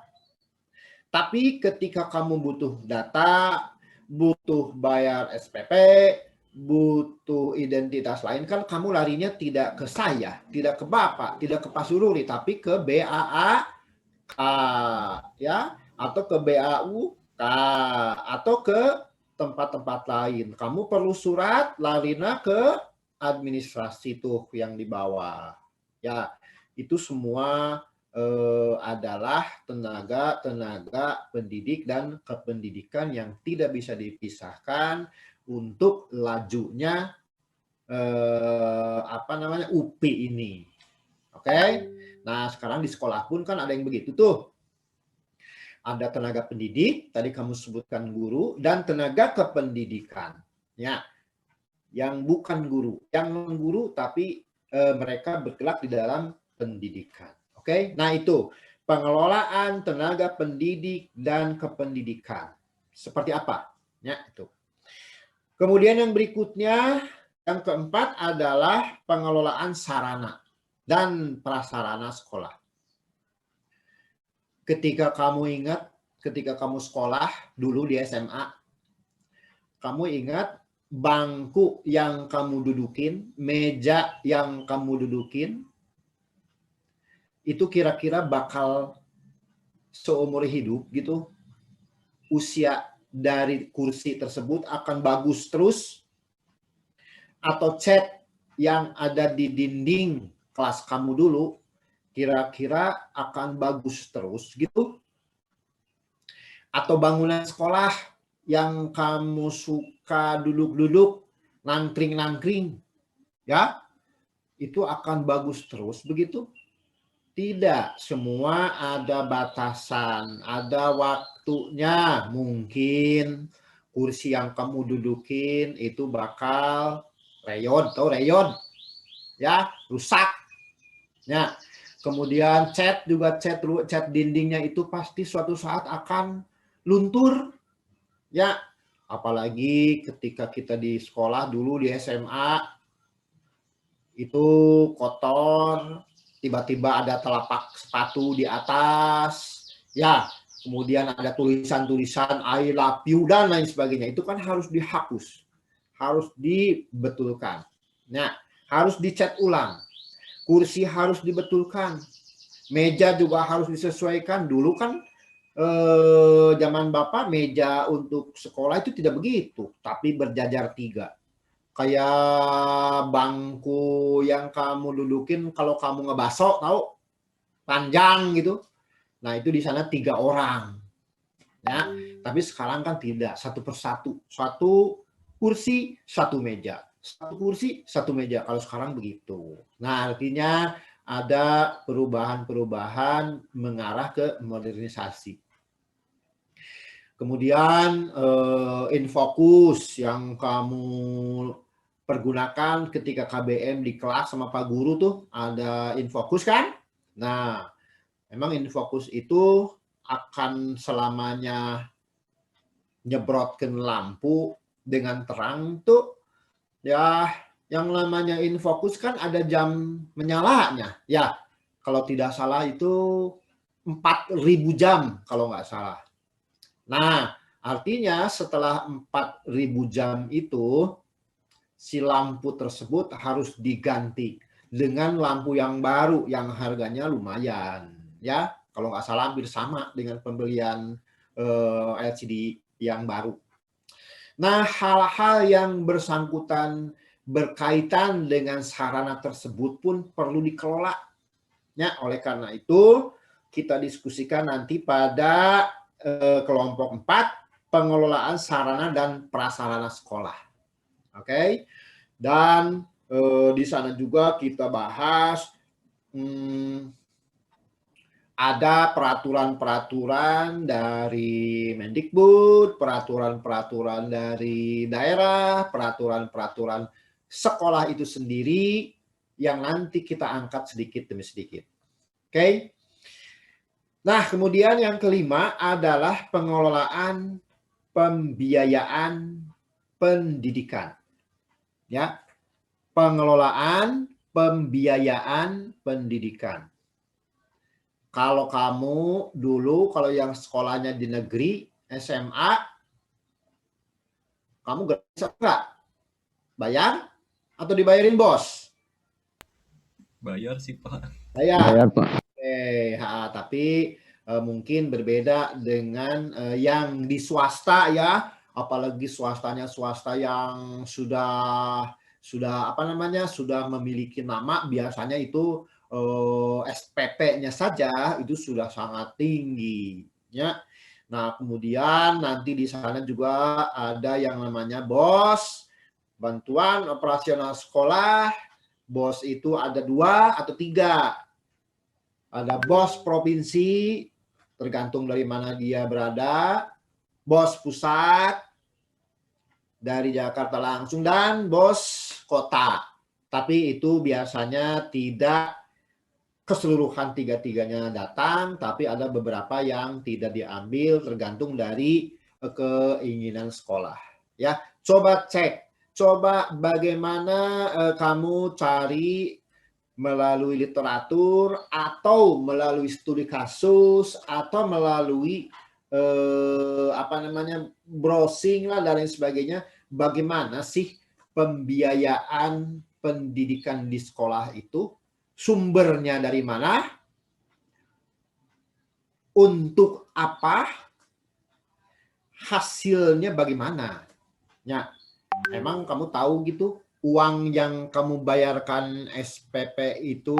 Tapi ketika kamu butuh data, butuh bayar SPP, butuh identitas lain, kan kamu larinya tidak ke saya, tidak ke Bapak, tidak ke Pak Sururi, tapi ke BAAK, ya, atau ke BAUK, atau ke tempat-tempat lain. Kamu perlu surat, larinya ke administrasi tuh yang di bawah. Ya, itu semua adalah tenaga pendidik dan kependidikan yang tidak bisa dipisahkan untuk lajunya UPI ini. Oke? Nah, sekarang di sekolah pun kan ada yang begitu tuh. Ada tenaga pendidik, tadi kamu sebutkan guru, dan tenaga kependidikan. Ya. Yang bukan guru, yang non-guru tapi mereka bergerak di dalam pendidikan. Oke? Nah, itu pengelolaan tenaga pendidik dan kependidikan. Seperti apa? Ya, itu. Kemudian yang berikutnya, yang keempat adalah pengelolaan sarana dan prasarana sekolah. Ketika kamu ingat, ketika kamu sekolah dulu di SMA, kamu ingat bangku yang kamu dudukin, meja yang kamu dudukin, itu kira-kira bakal seumur hidup gitu, usia dari kursi tersebut akan bagus terus, atau cat yang ada di dinding kelas kamu dulu kira-kira akan bagus terus gitu, atau bangunan sekolah yang kamu suka duduk-duduk, nangkring-nangkring, ya, itu akan bagus terus begitu? Tidak, semua ada batasan, ada waktunya. Mungkin kursi yang kamu dudukin itu bakal reyon, tahu reyon? Ya, rusak. Ya. Kemudian cat dindingnya itu pasti suatu saat akan luntur. Ya, apalagi ketika kita di sekolah dulu di SMA itu kotor, tiba-tiba ada telapak sepatu di atas, ya, kemudian ada tulisan-tulisan I love you dan lain sebagainya. Itu kan harus dihapus, harus dibetulkan. Nah, harus dicat ulang. Kursi harus dibetulkan. Meja juga harus disesuaikan. Dulu kan Zaman Bapak meja untuk sekolah itu tidak begitu, tapi berjajar 3. Kayak bangku yang kamu dudukin kalau kamu ngebaso, tahu? Panjang gitu. Nah, itu di sana 3 orang. Ya, tapi sekarang kan tidak, satu persatu. 1 kursi, 1 meja. 1 kursi, 1 meja. Kalau sekarang begitu. Nah, artinya ada perubahan-perubahan mengarah ke modernisasi. Kemudian InFocus yang kamu pergunakan ketika KBM di kelas sama Pak Guru tuh ada InFocus kan? Nah, memang InFocus itu akan selamanya nyebrotkan lampu dengan terang tuh ya, yang namanya InFocus kan ada jam menyalanya. Ya, kalau tidak salah itu 4.000 jam kalau nggak salah. Nah, artinya setelah 4.000 jam itu, si lampu tersebut harus diganti dengan lampu yang baru yang harganya lumayan. Ya, kalau nggak salah hampir sama dengan pembelian LCD yang baru. Nah, hal-hal yang bersangkutan berkaitan dengan sarana tersebut pun perlu dikelola. Ya, oleh karena itu, kita diskusikan nanti pada kelompok 4, pengelolaan sarana dan prasarana sekolah. Oke. Dan di sana juga kita bahas ada peraturan-peraturan dari Mendikbud, peraturan-peraturan dari daerah, peraturan-peraturan sekolah itu sendiri yang nanti kita angkat sedikit demi sedikit. Oke. Nah, kemudian yang kelima adalah pengelolaan pembiayaan pendidikan. Ya. Pengelolaan pembiayaan pendidikan. Kalau kamu dulu, kalau yang sekolahnya di negeri, SMA, kamu gratis enggak? Bayar atau dibayarin bos? Bayar sih, Pak. Bayar, Pak. Tapi mungkin berbeda dengan yang di swasta ya, apalagi swastanya swasta yang sudah memiliki nama, biasanya itu SPP-nya saja itu sudah sangat tinggi ya. Nah, kemudian nanti di sana juga ada yang namanya BOS, bantuan operasional sekolah. BOS itu ada 2 atau 3. Ada BOS provinsi, tergantung dari mana dia berada, BOS pusat, dari Jakarta langsung, dan BOS kota. Tapi itu biasanya tidak keseluruhan 3-tiganya datang, tapi ada beberapa yang tidak diambil, tergantung dari keinginan sekolah. Ya, coba cek, coba bagaimana kamu cari melalui literatur atau melalui studi kasus atau melalui browsing lah dan lain sebagainya, bagaimana sih pembiayaan pendidikan di sekolah itu, sumbernya dari mana, untuk apa, hasilnya bagaimana. Ya, emang kamu tahu gitu, uang yang kamu bayarkan SPP itu,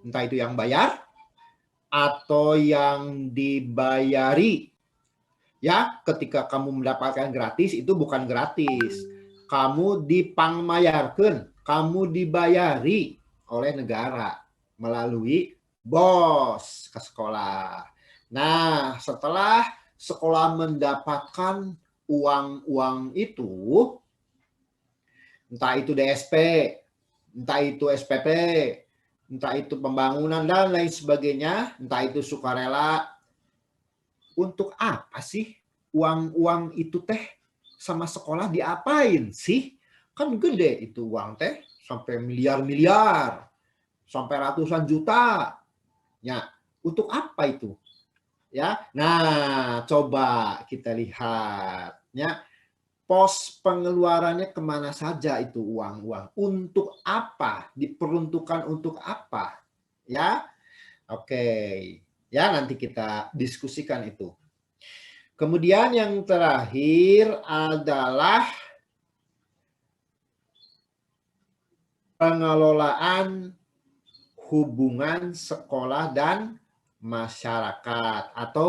entah itu yang bayar atau yang dibayari. Ya, ketika kamu mendapatkan gratis, itu bukan gratis. Kamu dipangmayarkan, kamu dibayari oleh negara melalui BOS ke sekolah. Nah, setelah sekolah mendapatkan uang-uang itu, entah itu DSP, entah itu SPP, entah itu pembangunan dan lain sebagainya, entah itu sukarela, untuk apa sih uang-uang itu teh sama sekolah diapain sih? Kan gede itu uang teh, sampai miliar-miliar, sampai ratusan juta. Ya, untuk apa itu? Ya. Nah, coba kita lihat ya. Pos pengeluarannya kemana saja itu uang-uang? Untuk apa? Diperuntukkan untuk apa? Ya. Oke. Ya, nanti kita diskusikan itu. Kemudian yang terakhir adalah pengelolaan hubungan sekolah dan masyarakat atau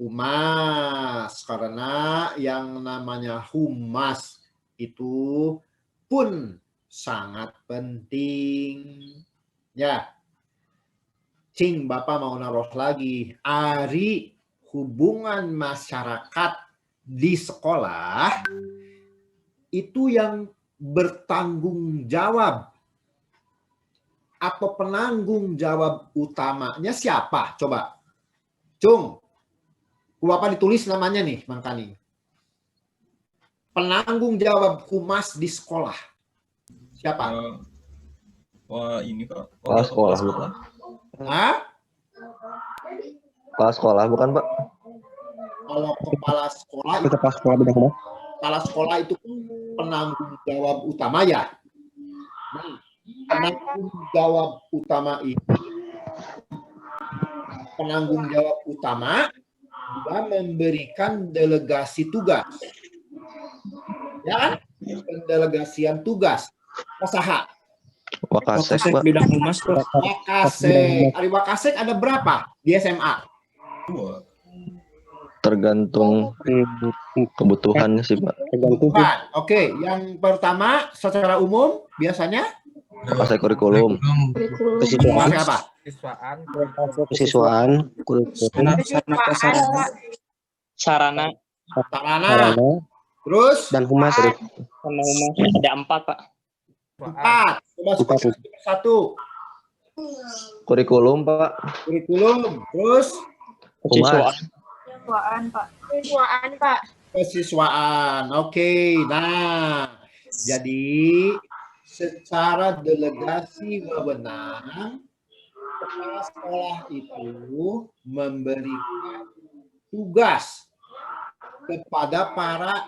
humas. Karena yang namanya humas itu pun sangat penting. Ya, Cing, Bapak mau naruh lagi. Ari hubungan masyarakat di sekolah itu yang bertanggung jawab atau penanggung jawab utamanya siapa? Coba. Cung, Bapak ditulis namanya nih, Mang Kani. Penanggung jawab humas di sekolah. Siapa? Wah, ini Pak. Kepala sekolah, bukan? Hah? Kepala sekolah, bukan Pak? Kalau kepala sekolah itu, kepala sekolah itu penanggung jawab utama ya. Nah, penanggung jawab utama itu, penanggung jawab utama juga memberikan delegasi tugas. Ya kan? Pendelegasian tugas. Usaha. Wakasek, Pak. Bidang humas, Pak. Wakasek. Ari Wakasek ada berapa di SMA? 2. Tergantung kebutuhannya sih, Pak. Bukan. Oke, yang pertama secara umum biasanya Wakasek kurikulum. Wakasek apa? Kesiswaan. Sarana Sarana. Terus dan humas. Sama humas ada 4, Pak. 4. Coba sebutkan satu. Kurikulum, Pak. Kurikulum. Terus Humas. Siswaan, Pak. kesiswaan. Oke. Nah, jadi secara delegasi wewenang kepala sekolah itu memberikan tugas kepada para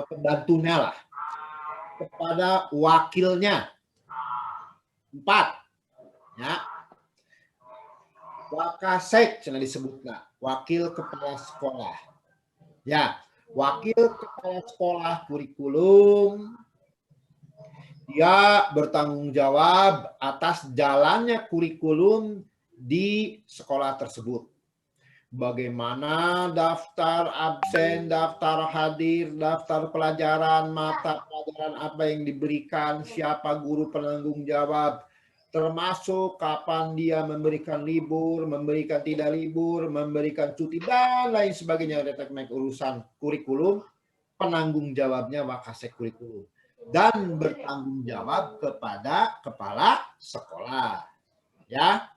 pembantunya lah, kepada wakilnya. 4, ya. Wakasek cina disebutnya, wakil kepala sekolah. Ya, wakil kepala sekolah kurikulum dia bertanggung jawab atas jalannya kurikulum di sekolah tersebut. Bagaimana daftar absen, daftar hadir, daftar pelajaran, mata pelajaran apa yang diberikan, siapa guru penanggung jawab, termasuk kapan dia memberikan libur, memberikan tidak libur, memberikan cuti, dan lain sebagainya. Detek urusan kurikulum, penanggung jawabnya Wakasek kurikulum. Dan bertanggung jawab kepada kepala sekolah. Ya.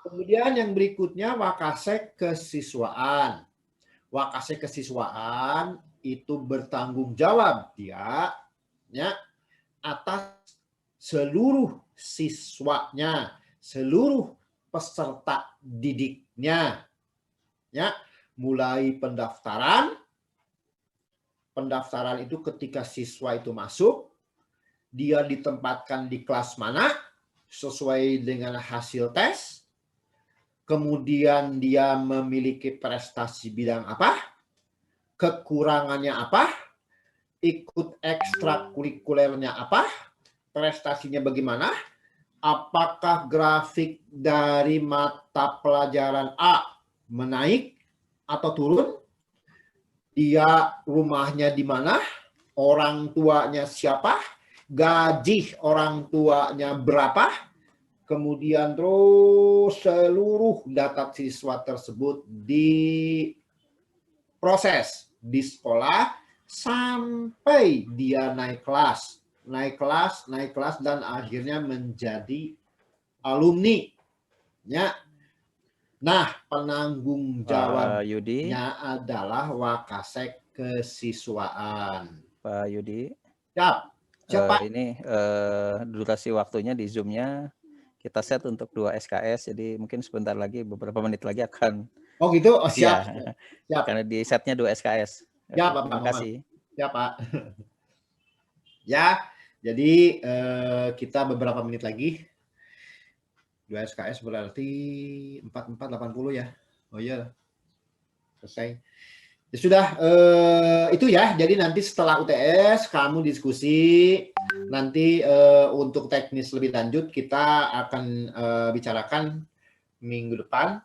Kemudian yang berikutnya Wakasek kesiswaan. Wakasek kesiswaan itu bertanggung jawab dia ya atas seluruh siswanya, seluruh peserta didiknya. Ya, mulai pendaftaran itu ketika siswa itu masuk, dia ditempatkan di kelas mana sesuai dengan hasil tes. Kemudian dia memiliki prestasi bidang apa? Kekurangannya apa? Ikut ekstrakurikulernya apa? Prestasinya bagaimana? Apakah grafik dari mata pelajaran A menaik atau turun? Dia rumahnya di mana? Orang tuanya siapa? Gaji orang tuanya berapa? Kemudian terus seluruh data siswa tersebut diproses di sekolah sampai dia naik kelas, dan akhirnya menjadi alumni. Ya. Nah, penanggung jawabnya adalah Wakasek kesiswaan. Pak Yudi. Siapa? Ini durasi waktunya di Zoom-nya kita set untuk 2 SKS, jadi mungkin sebentar lagi, beberapa menit lagi akan. Oh gitu? Oh siap. Ya, siap. Karena di setnya 2 SKS. Ya, Pak. Terima kasih. Ya, Pak. Ya, jadi kita beberapa menit lagi. 2 SKS berarti 4480 ya. Oh iya. Selesai. Ya sudah, itu ya. Jadi nanti setelah UTS kamu diskusi. Nanti untuk teknis lebih lanjut kita akan bicarakan minggu depan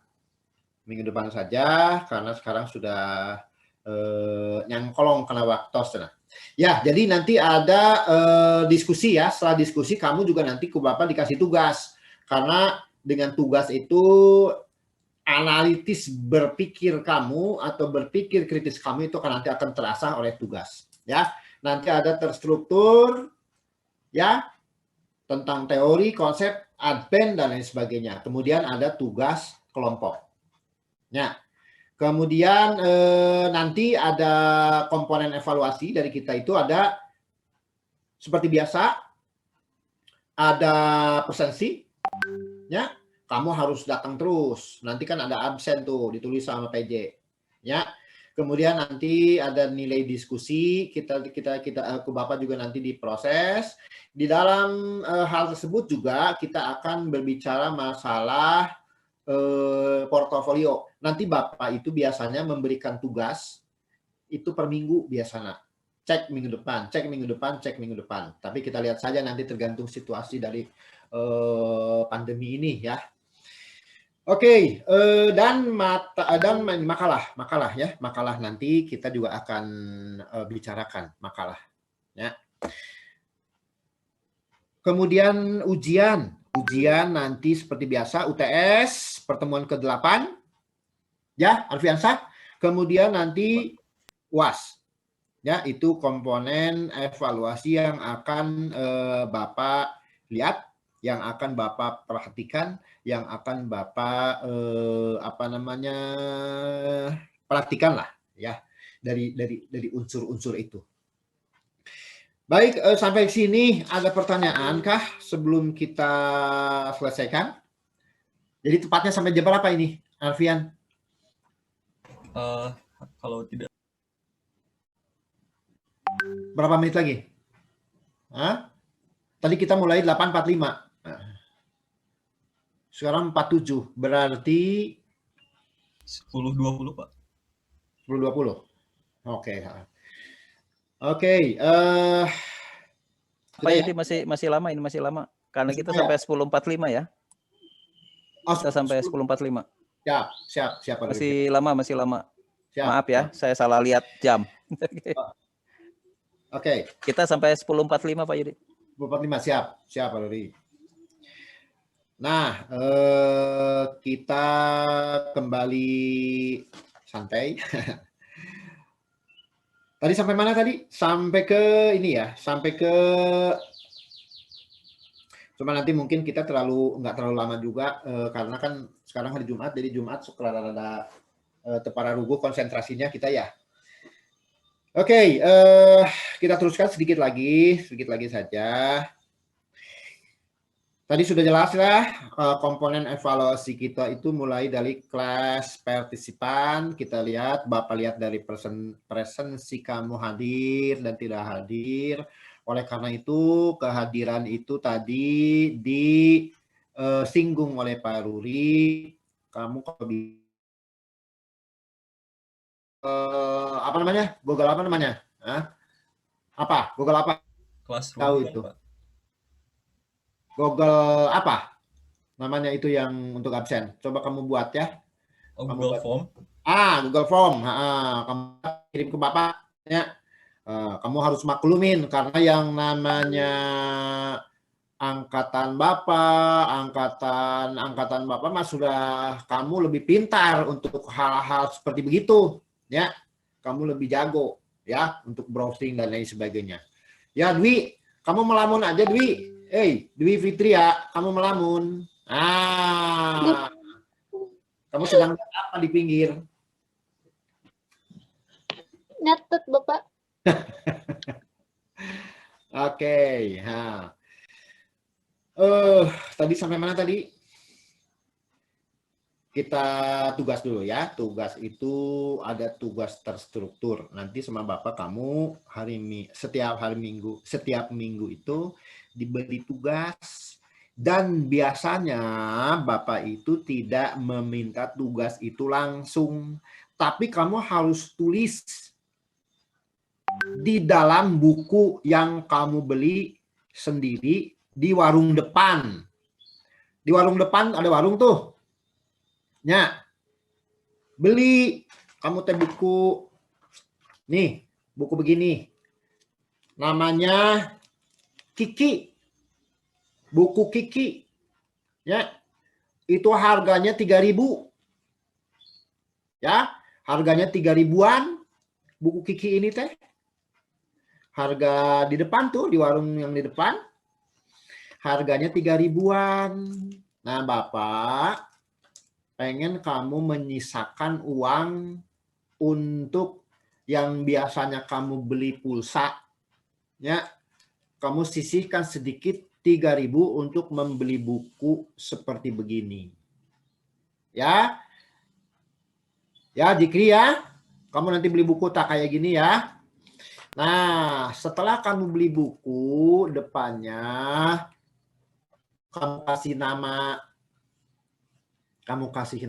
saja, karena sekarang sudah nyangkolong kena waktu. Nah. Ya, jadi nanti ada diskusi ya. Setelah diskusi kamu juga nanti ke Bapak dikasih tugas, karena dengan tugas itu analitis berpikir kamu atau berpikir kritis kamu itu nanti akan terasah oleh tugas. Ya, nanti ada terstruktur, ya, tentang teori, konsep, advent dan lain sebagainya. Kemudian ada tugas kelompok. Ya, kemudian nanti ada komponen evaluasi dari kita itu ada seperti biasa, ada presensi, ya. Kamu harus datang terus. Nanti kan ada absen tuh ditulis sama PJ. Ya. Kemudian nanti ada nilai diskusi, kita ke Bapak juga nanti diproses. Di dalam hal tersebut juga kita akan berbicara masalah portofolio. Nanti Bapak itu biasanya memberikan tugas itu per minggu biasanya. Cek minggu depan, cek minggu depan, cek minggu depan. Tapi kita lihat saja nanti tergantung situasi dari pandemi ini ya. Oke, dan makalah ya, makalah nanti kita juga akan bicarakan makalah ya. Kemudian ujian nanti seperti biasa UTS pertemuan ke-8 ya, Alfiansah. Kemudian nanti UAS. Ya, itu komponen evaluasi yang akan Bapak lihat, yang akan Bapak perhatikan, yang akan Bapak praktikan lah ya dari unsur-unsur itu. Baik, sampai sini ada pertanyaan kah sebelum kita selesaikan? Jadi tepatnya sampai jam berapa ini, Alfian? Kalau tidak, berapa menit lagi? Hah? Tadi kita mulai 8.45. Sekarang 47, berarti 10.20 Pak. 10.20. Oke. Oke. Pak ini masih lama, ini masih lama. Karena kita sampai 10.45 ya. Kita sampai 10.45. Siap. Masih lama. Siap. Maaf ya, saya salah lihat jam. Oke. Kita sampai 10.45 Pak Yudi. 10.45, siap Pak Dodi. Nah, kita kembali santai. Tadi sampai mana tadi? Sampai ke ini ya, sampai ke... Cuma nanti mungkin kita nggak terlalu lama juga, karena kan sekarang hari Jumat, jadi Jumat setelah ada tepararugu konsentrasinya kita ya. Oke, kita teruskan sedikit lagi saja. Tadi sudah jelas lah komponen evaluasi kita itu mulai dari kelas partisipan. Kita lihat, Bapak lihat dari presensi kamu hadir dan tidak hadir. Oleh karena itu, kehadiran itu tadi disinggung oleh Pak Ruri. Kamu apa namanya? Google apa namanya? Apa? Google apa? Classroom Tahu kan, itu. Pak. Google apa? Namanya itu yang untuk absen. Coba kamu buat ya. Oh, Google Form. Google Form. Kamu kirim ke Bapak ya. Kamu harus maklumin karena yang namanya angkatan Bapak mah sudah kamu lebih pintar untuk hal-hal seperti begitu ya. Kamu lebih jago ya untuk browsing dan lain sebagainya. Ya Dwi, kamu melamun aja Dwi. Dwi Fitria, kamu melamun. Kamu sedang apa di pinggir? Nyatet, Bapak. Oke. Tadi sampai mana tadi? Kita tugas dulu ya. Tugas itu ada tugas terstruktur. Nanti sama Bapak kamu setiap minggu itu diberi tugas Dan biasanya Bapak itu tidak meminta tugas itu langsung, tapi kamu harus tulis di dalam buku yang kamu beli sendiri di warung depan. Di warung depan ada warung tuh. Ya. Beli kamu teh buku. Nih, buku begini. Namanya Kiki. Buku Kiki. Ya. Itu harganya 3.000. Ya, harganya 3.000-an. Buku Kiki ini teh. Harga di depan tuh, di warung yang di depan. Harganya 3.000-an. Nah, Bapak pengen kamu menyisakan uang untuk yang biasanya kamu beli pulsa. Ya, kamu sisihkan sedikit 3.000 untuk membeli buku seperti begini. Ya. Ya, Jikri ya. Kamu nanti beli buku tak kayak gini ya. Nah, setelah kamu beli buku, depannya kamu kasih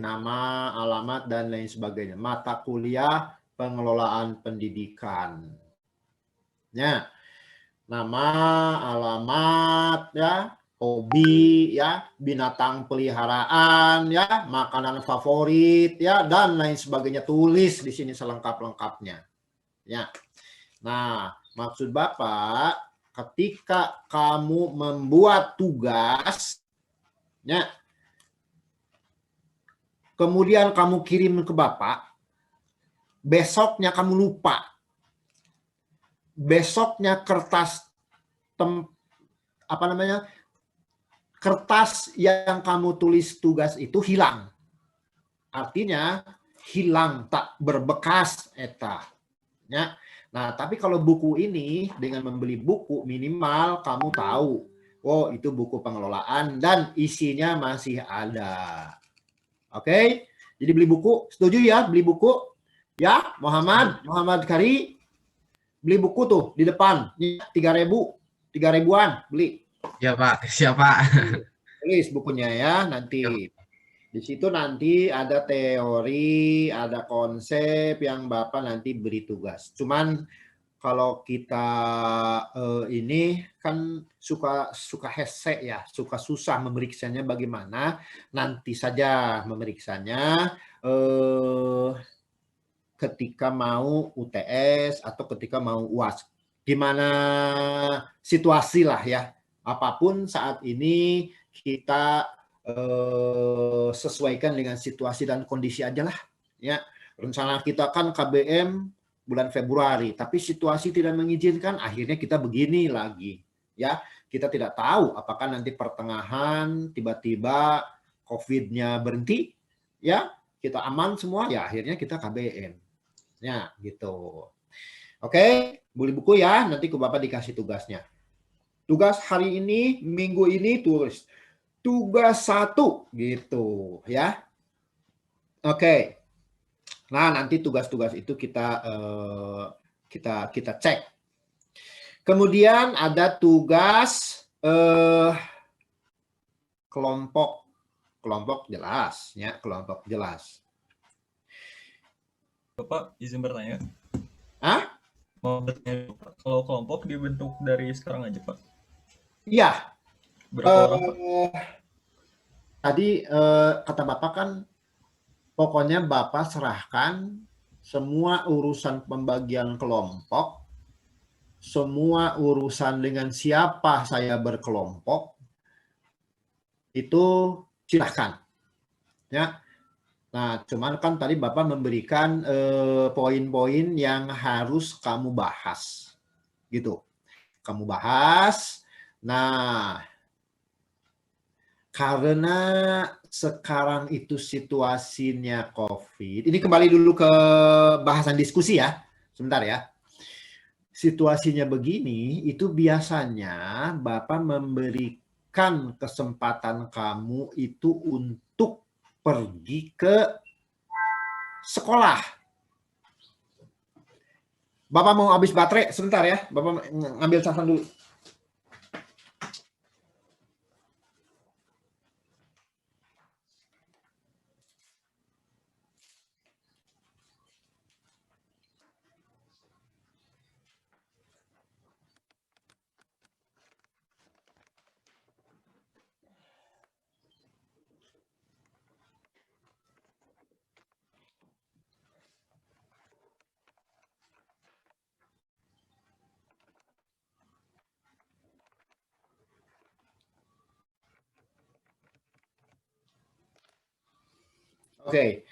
nama, alamat, dan lain sebagainya. Mata kuliah pengelolaan pendidikan. Ya. Nama, alamat, ya, hobi, ya, binatang peliharaan, ya, makanan favorit, ya, dan lain sebagainya. Tulis di sini selengkap-lengkapnya. Ya. Nah, maksud Bapak, ketika kamu membuat tugas, ya, kemudian kamu kirim ke Bapak, besoknya kamu lupa. Besoknya kertas kertas yang kamu tulis tugas itu hilang. Artinya hilang, tak berbekas eta. Ya. Nah, tapi kalau buku ini dengan membeli buku minimal kamu tahu, oh itu buku pengelolaan dan isinya masih ada. Oke? Jadi beli buku, setuju ya beli buku? Ya, Muhammad Kari beli buku tuh di depan, 3.000-an beli. Ya Pak, siapa? Tulis bukunya ya nanti. Di situ nanti ada teori, ada konsep yang Bapak nanti beri tugas. Cuman kalau kita ini kan suka hese ya, suka susah memeriksanya bagaimana. Nanti saja memeriksanya ketika mau UTS atau ketika mau UAS. Gimana situasi lah ya. Apapun saat ini kita sesuaikan dengan situasi dan kondisi aja lah. Ya, rencana kita kan KBM bulan Februari, tapi situasi tidak mengizinkan, akhirnya kita begini lagi. Ya, kita tidak tahu apakah nanti pertengahan tiba-tiba COVID-nya berhenti, ya kita aman semua, ya akhirnya kita KBM. Ya, gitu. Oke, beli buku ya, nanti ke Bapak dikasih tugasnya. Tugas hari ini, minggu ini tulis tugas 1 gitu ya. Oke. Nah, nanti tugas-tugas itu kita cek. Kemudian ada tugas kelompok jelas ya, kelompok jelas. Bapak izin bertanya. Hah? Mau bertanya, Pak. Kalau kelompok dibentuk dari sekarang aja, Pak? Iya. Berapa orang, Pak? Tadi kata Bapak kan pokoknya Bapak serahkan semua urusan pembagian kelompok, semua urusan dengan siapa saya berkelompok, itu silahkan. Ya. Nah, cuman kan tadi Bapak memberikan poin-poin yang harus kamu bahas. Gitu. Kamu bahas. Nah, karena sekarang itu situasinya COVID. Ini kembali dulu ke bahasan diskusi ya. Sebentar ya. Situasinya begini, itu biasanya Bapak memberikan kesempatan kamu itu untuk pergi ke sekolah. Bapak mau habis baterai sebentar ya. Bapak ngambil catatan dulu. Oke.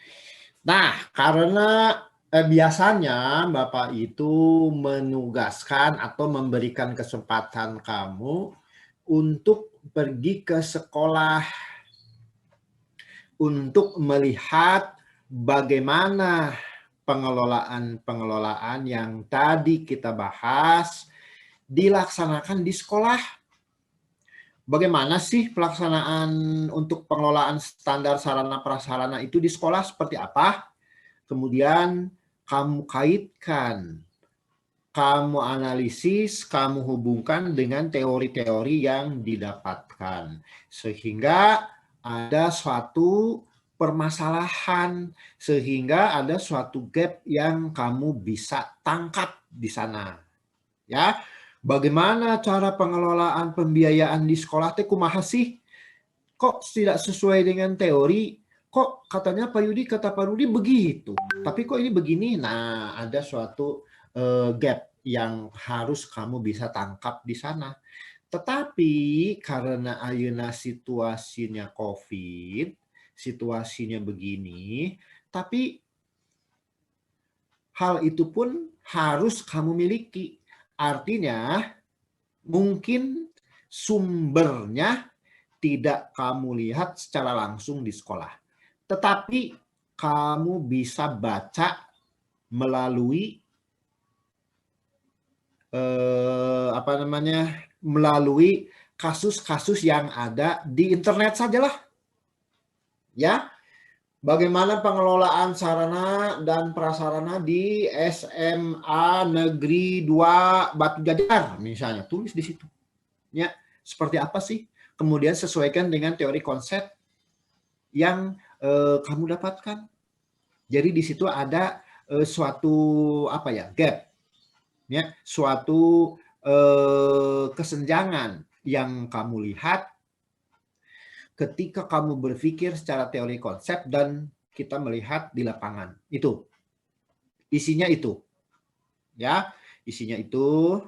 Nah, karena biasanya Bapak itu menugaskan atau memberikan kesempatan kamu untuk pergi ke sekolah untuk melihat bagaimana pengelolaan yang tadi kita bahas dilaksanakan di sekolah. Bagaimana sih pelaksanaan untuk pengelolaan standar sarana prasarana itu di sekolah seperti apa? Kemudian kamu kaitkan, kamu analisis, kamu hubungkan dengan teori-teori yang didapatkan. Sehingga ada suatu permasalahan, sehingga ada suatu gap yang kamu bisa tangkap di sana. Ya, bagaimana cara pengelolaan pembiayaan di sekolah teh kumaha sih? Kok tidak sesuai dengan teori? Kok katanya Pak Yudi, kata Pak Rudi begitu. Tapi kok ini begini? Nah, ada suatu gap yang harus kamu bisa tangkap di sana. Tetapi karena ayeuna situasinya COVID, situasinya begini, tapi hal itu pun harus kamu miliki. Artinya mungkin sumbernya tidak kamu lihat secara langsung di sekolah. Tetapi kamu bisa baca melalui melalui kasus-kasus yang ada di internet sajalah. Ya. Bagaimana pengelolaan sarana dan prasarana di SMA Negeri 2 Batu Jajar misalnya, tulis di situ. Ya, seperti apa sih? Kemudian sesuaikan dengan teori konsep yang kamu dapatkan. Jadi di situ ada suatu gap. Ya, suatu kesenjangan yang kamu lihat ketika kamu berpikir secara teori konsep dan kita melihat di lapangan. Itu. Isinya itu. Ya, isinya itu.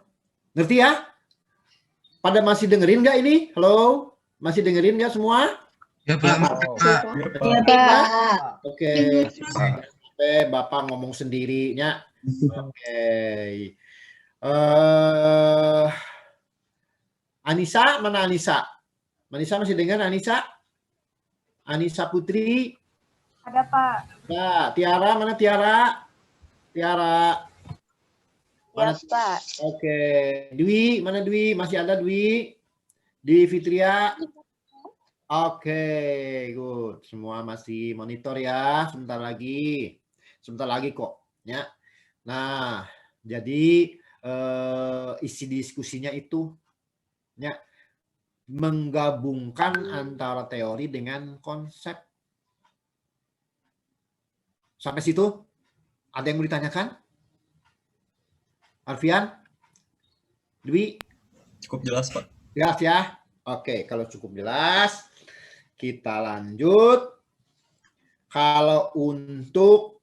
Ngerti ya? Pada masih dengerin nggak ini? Halo? Masih dengerin nggak semua? Ya, Pak. Iya, Pak. Oke. Bapak ngomong sendirinya. Oke. Anissa, mana Anissa? Anissa masih dengar Anissa? Anissa Putri? Ada, Pak. Ya, Tiara, mana Tiara? Tiara. Mana? Ya, Pak. Oke. Dwi, mana Dwi? Masih ada Dwi? Di Fitria? Oke, good. Semua masih monitor ya. Sebentar lagi. Sebentar lagi kok. Ya. Nah, jadi isi diskusinya itu ya, menggabungkan antara teori dengan konsep. Sampai situ ada yang mau ditanyakan? Alfian? Dwi? Cukup jelas, Pak. Jelas ya? Oke, kalau cukup jelas, kita lanjut. Kalau untuk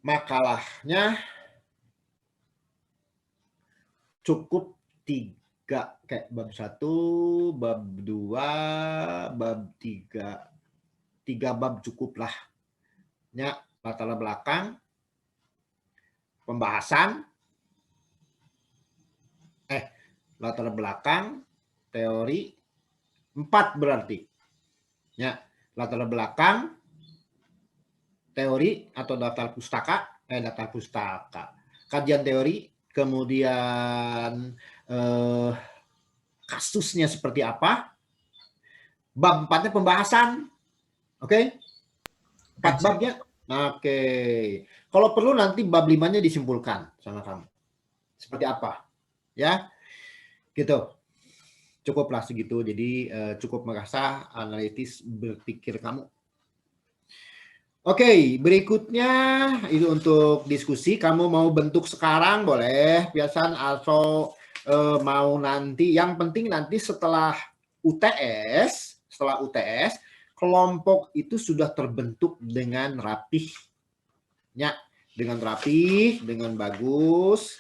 makalahnya cukup 3, kayak bab 1, bab 2, bab 3. 3 bab cukup lah. Ya, latar belakang, pembahasan, latar belakang, teori, 4 berarti. Ya, latar belakang, teori atau daftar pustaka, kajian teori, kemudian kasusnya seperti apa, bab 4-nya pembahasan, oke? 4 babnya, oke. Kalau perlu nanti bab 5-nya disimpulkan sama kamu, seperti apa, ya, gitu. Cukuplah segitu, jadi cukup mengasah analitis berpikir kamu. Oke, berikutnya itu untuk diskusi. Kamu mau bentuk sekarang boleh, biasan atau mau nanti. Yang penting nanti setelah UTS, kelompok itu sudah terbentuk dengan rapih. Ya, dengan rapih, dengan bagus,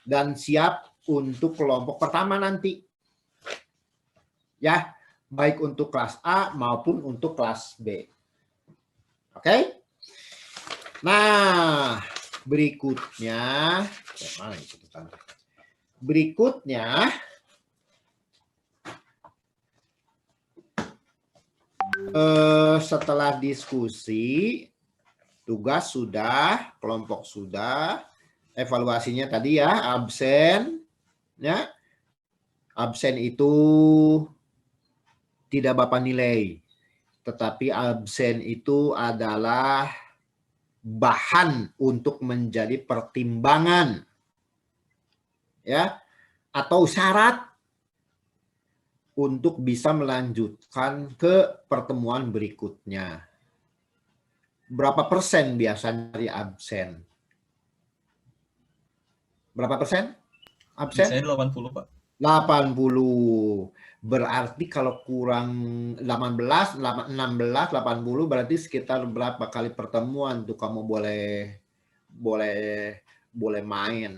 dan siap untuk kelompok pertama nanti. Ya, baik untuk kelas A maupun untuk kelas B. Oke? Nah, berikutnya, setelah diskusi, tugas sudah, kelompok sudah, evaluasinya tadi ya, absen, ya, absen itu tidak Bapak nilai, tetapi absen itu adalah bahan untuk menjadi pertimbangan, ya, atau syarat untuk bisa melanjutkan ke pertemuan berikutnya. Berapa persen biasanya dari absen? Berapa persen? Absen? Biasanya 80, Pak. 80. Berarti kalau kurang 16, 80 berarti sekitar berapa kali pertemuan tuh kamu boleh main,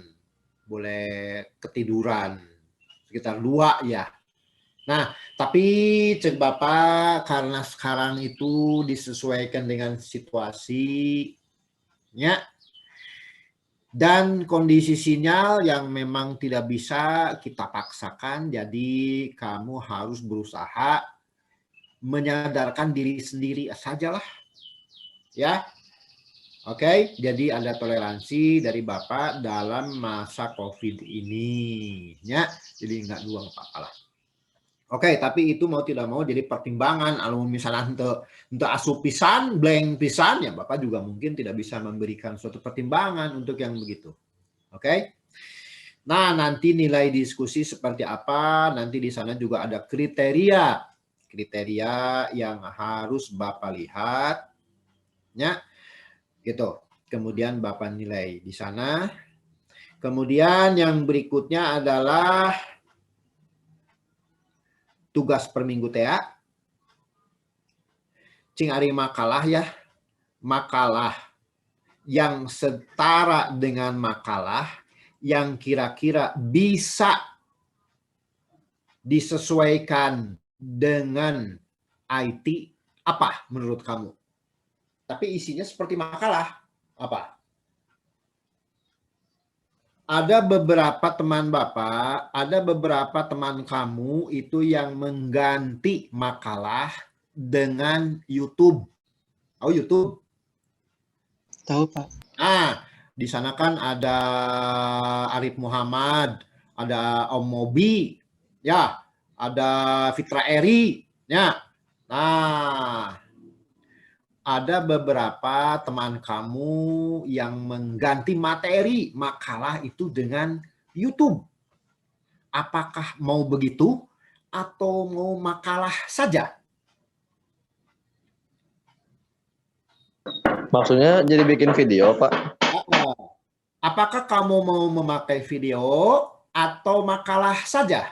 boleh ketiduran. Sekitar 2 ya. Nah, tapi cek Bapak karena sekarang itu disesuaikan dengan situasinya dan kondisi sinyal yang memang tidak bisa kita paksakan, jadi kamu harus berusaha menyadarkan diri sendiri sajalah. Ya. Oke, jadi ada toleransi dari Bapak dalam masa COVID ini. Ya, jadi nggak dua apa-apa lah. Oke, tapi itu mau tidak mau jadi pertimbangan. Kalau misalnya untuk asup pisan, blank pisan, ya Bapak juga mungkin tidak bisa memberikan suatu pertimbangan untuk yang begitu. Oke. Nah, nanti nilai diskusi seperti apa, nanti di sana juga ada kriteria yang harus Bapak lihat. Ya, gitu. Kemudian Bapak nilai di sana. Kemudian yang berikutnya adalah tugas per minggu teh. Cing ari makalah ya. Makalah yang setara dengan makalah yang kira-kira bisa disesuaikan dengan IT apa menurut kamu? Tapi isinya seperti makalah. Apa? Ada beberapa teman Bapak, ada beberapa teman kamu itu yang mengganti makalah dengan YouTube. Tahu YouTube? Tahu, Pak. Nah, di sana kan ada Arif Muhammad, ada Om Mobi, ya, ada Fitra Eri, ya. Nah, ada beberapa teman kamu yang mengganti materi makalah itu dengan YouTube. Apakah mau begitu atau mau makalah saja? Maksudnya jadi bikin video, Pak? Apakah kamu mau memakai video atau makalah saja?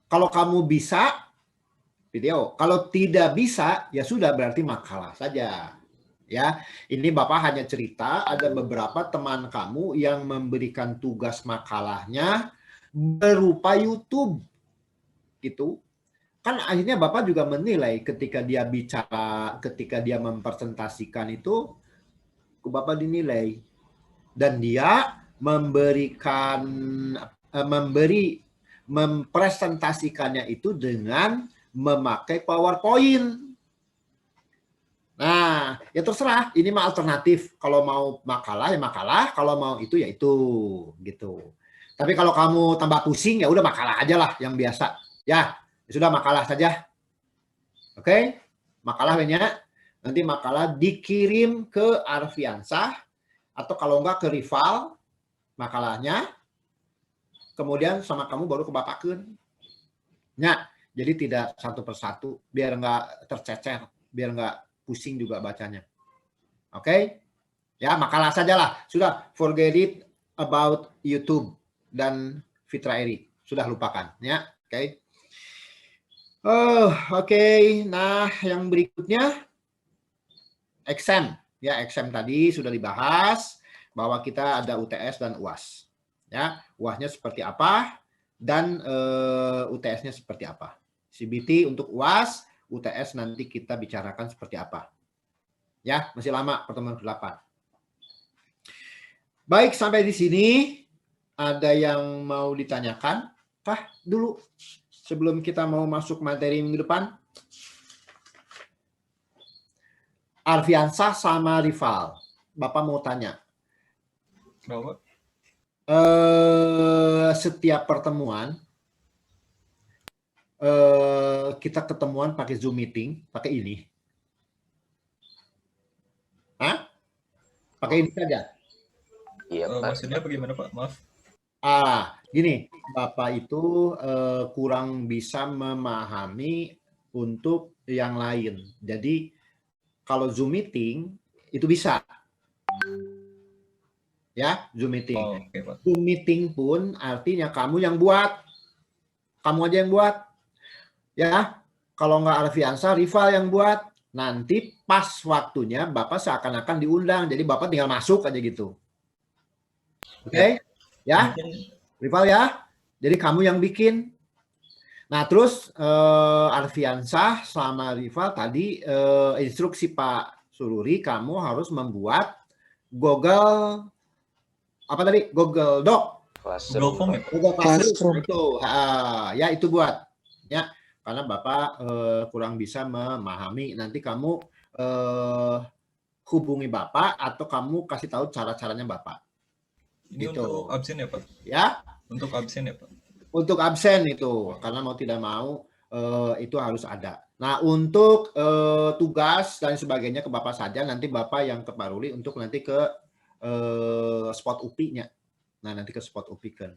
Kalau kamu bisa, video. Kalau tidak bisa, ya sudah berarti makalah saja. Ya, ini Bapak hanya cerita ada beberapa teman kamu yang memberikan tugas makalahnya berupa YouTube. Gitu. Kan akhirnya Bapak juga menilai ketika dia bicara, ketika dia mempresentasikan itu, Bapak dinilai. Dan dia mempresentasikannya itu dengan memakai PowerPoint. Nah, ya terserah. Ini mah alternatif. Kalau mau makalah ya makalah, kalau mau itu ya itu, gitu. Tapi kalau kamu tambah pusing ya udah makalah aja lah yang biasa. Ya, sudah makalah saja. Oke? Makalah banyak. Nanti makalah dikirim ke Arfiansah atau kalau enggak ke rival makalahnya. Kemudian sama kamu baru ke Bapakkeun. Ya. Jadi tidak satu persatu, biar nggak tercecer, biar nggak pusing juga bacanya. Oke? Ya, makalah sajalah. Sudah, forget it about YouTube dan Fitra Eri. Sudah lupakan. Ya, oke. Oke. Nah, yang berikutnya, exam. Ya, exam tadi sudah dibahas bahwa kita ada UTS dan UAS. Ya, UASnya seperti apa? dan UTS-nya seperti apa. CBT untuk UAS, UTS nanti kita bicarakan seperti apa. Ya, masih lama pertemuan ke-8. Baik, sampai di sini ada yang mau ditanyakan? Kah dulu sebelum kita mau masuk materi minggu depan? Arfiansah sama rival. Bapak mau tanya. Kenapa? Setiap pertemuan kita ketemuan pakai Zoom meeting, pakai ini. Hah? Pakai ini saja. Iya, Pak. Maksudnya bagaimana Pak? Maaf. Gini, Bapak itu kurang bisa memahami untuk yang lain. Jadi kalau Zoom meeting itu bisa. Ya, Zoom meeting. Oh, oke, Pak. Zoom meeting pun artinya kamu yang buat. Kamu aja yang buat. Ya, kalau nggak Arfiansah, rival yang buat. Nanti pas waktunya Bapak seakan-akan diundang. Jadi Bapak tinggal masuk aja gitu. Oke? Ya, rival ya. Jadi kamu yang bikin. Nah, terus Arfiansah sama rival tadi instruksi Pak Sururi, kamu harus membuat Google apa tadi? Google Doc. Google Form ya, Pak? Google Classroom Classroom. itu. Ya, itu buat. Ya, karena Bapak kurang bisa memahami. Nanti kamu hubungi Bapak atau kamu kasih tahu cara-caranya Bapak. Ini Gitu. untuk absen ya, Pak? Ya. Untuk absen ya, Pak? Untuk absen itu, karena mau tidak mau itu harus ada. Nah, untuk tugas dan sebagainya ke Bapak saja, nanti Bapak yang ke Pak Ruli untuk nanti ke spot UPI-nya. Nah, nanti ke spot UPI kan.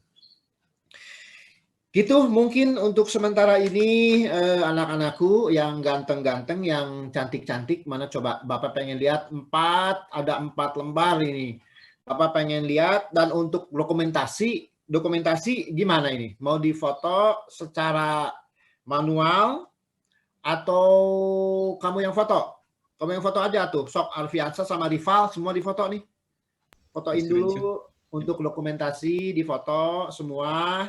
Gitu mungkin untuk sementara ini anak-anakku yang ganteng-ganteng, yang cantik-cantik, mana coba Bapak pengen lihat ada 4 lembar ini. Bapak pengen lihat, dan untuk dokumentasi gimana ini? Mau difoto secara manual atau kamu yang foto? Kamu yang foto aja tuh. Sok Arfiansah sama rival semua difoto nih. Fotoin dulu untuk dokumentasi, difoto semua.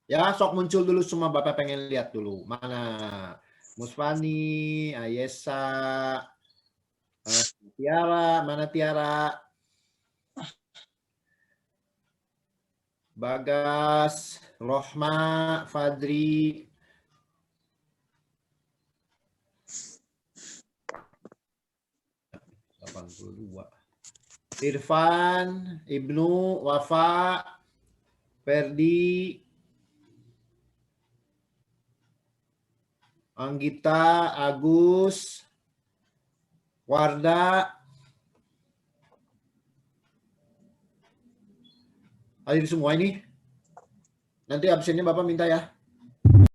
Ya, sok muncul dulu semua, Bapak pengen lihat dulu. Mana? Musfani, Ayesa, Tiara, mana Tiara? Bagas, Rohma, Fadri. Irfan, Ibnu, Wafa, Ferdi, Anggita, Agus, Warda. Hadir semua ini. Nanti absennya Bapak minta ya.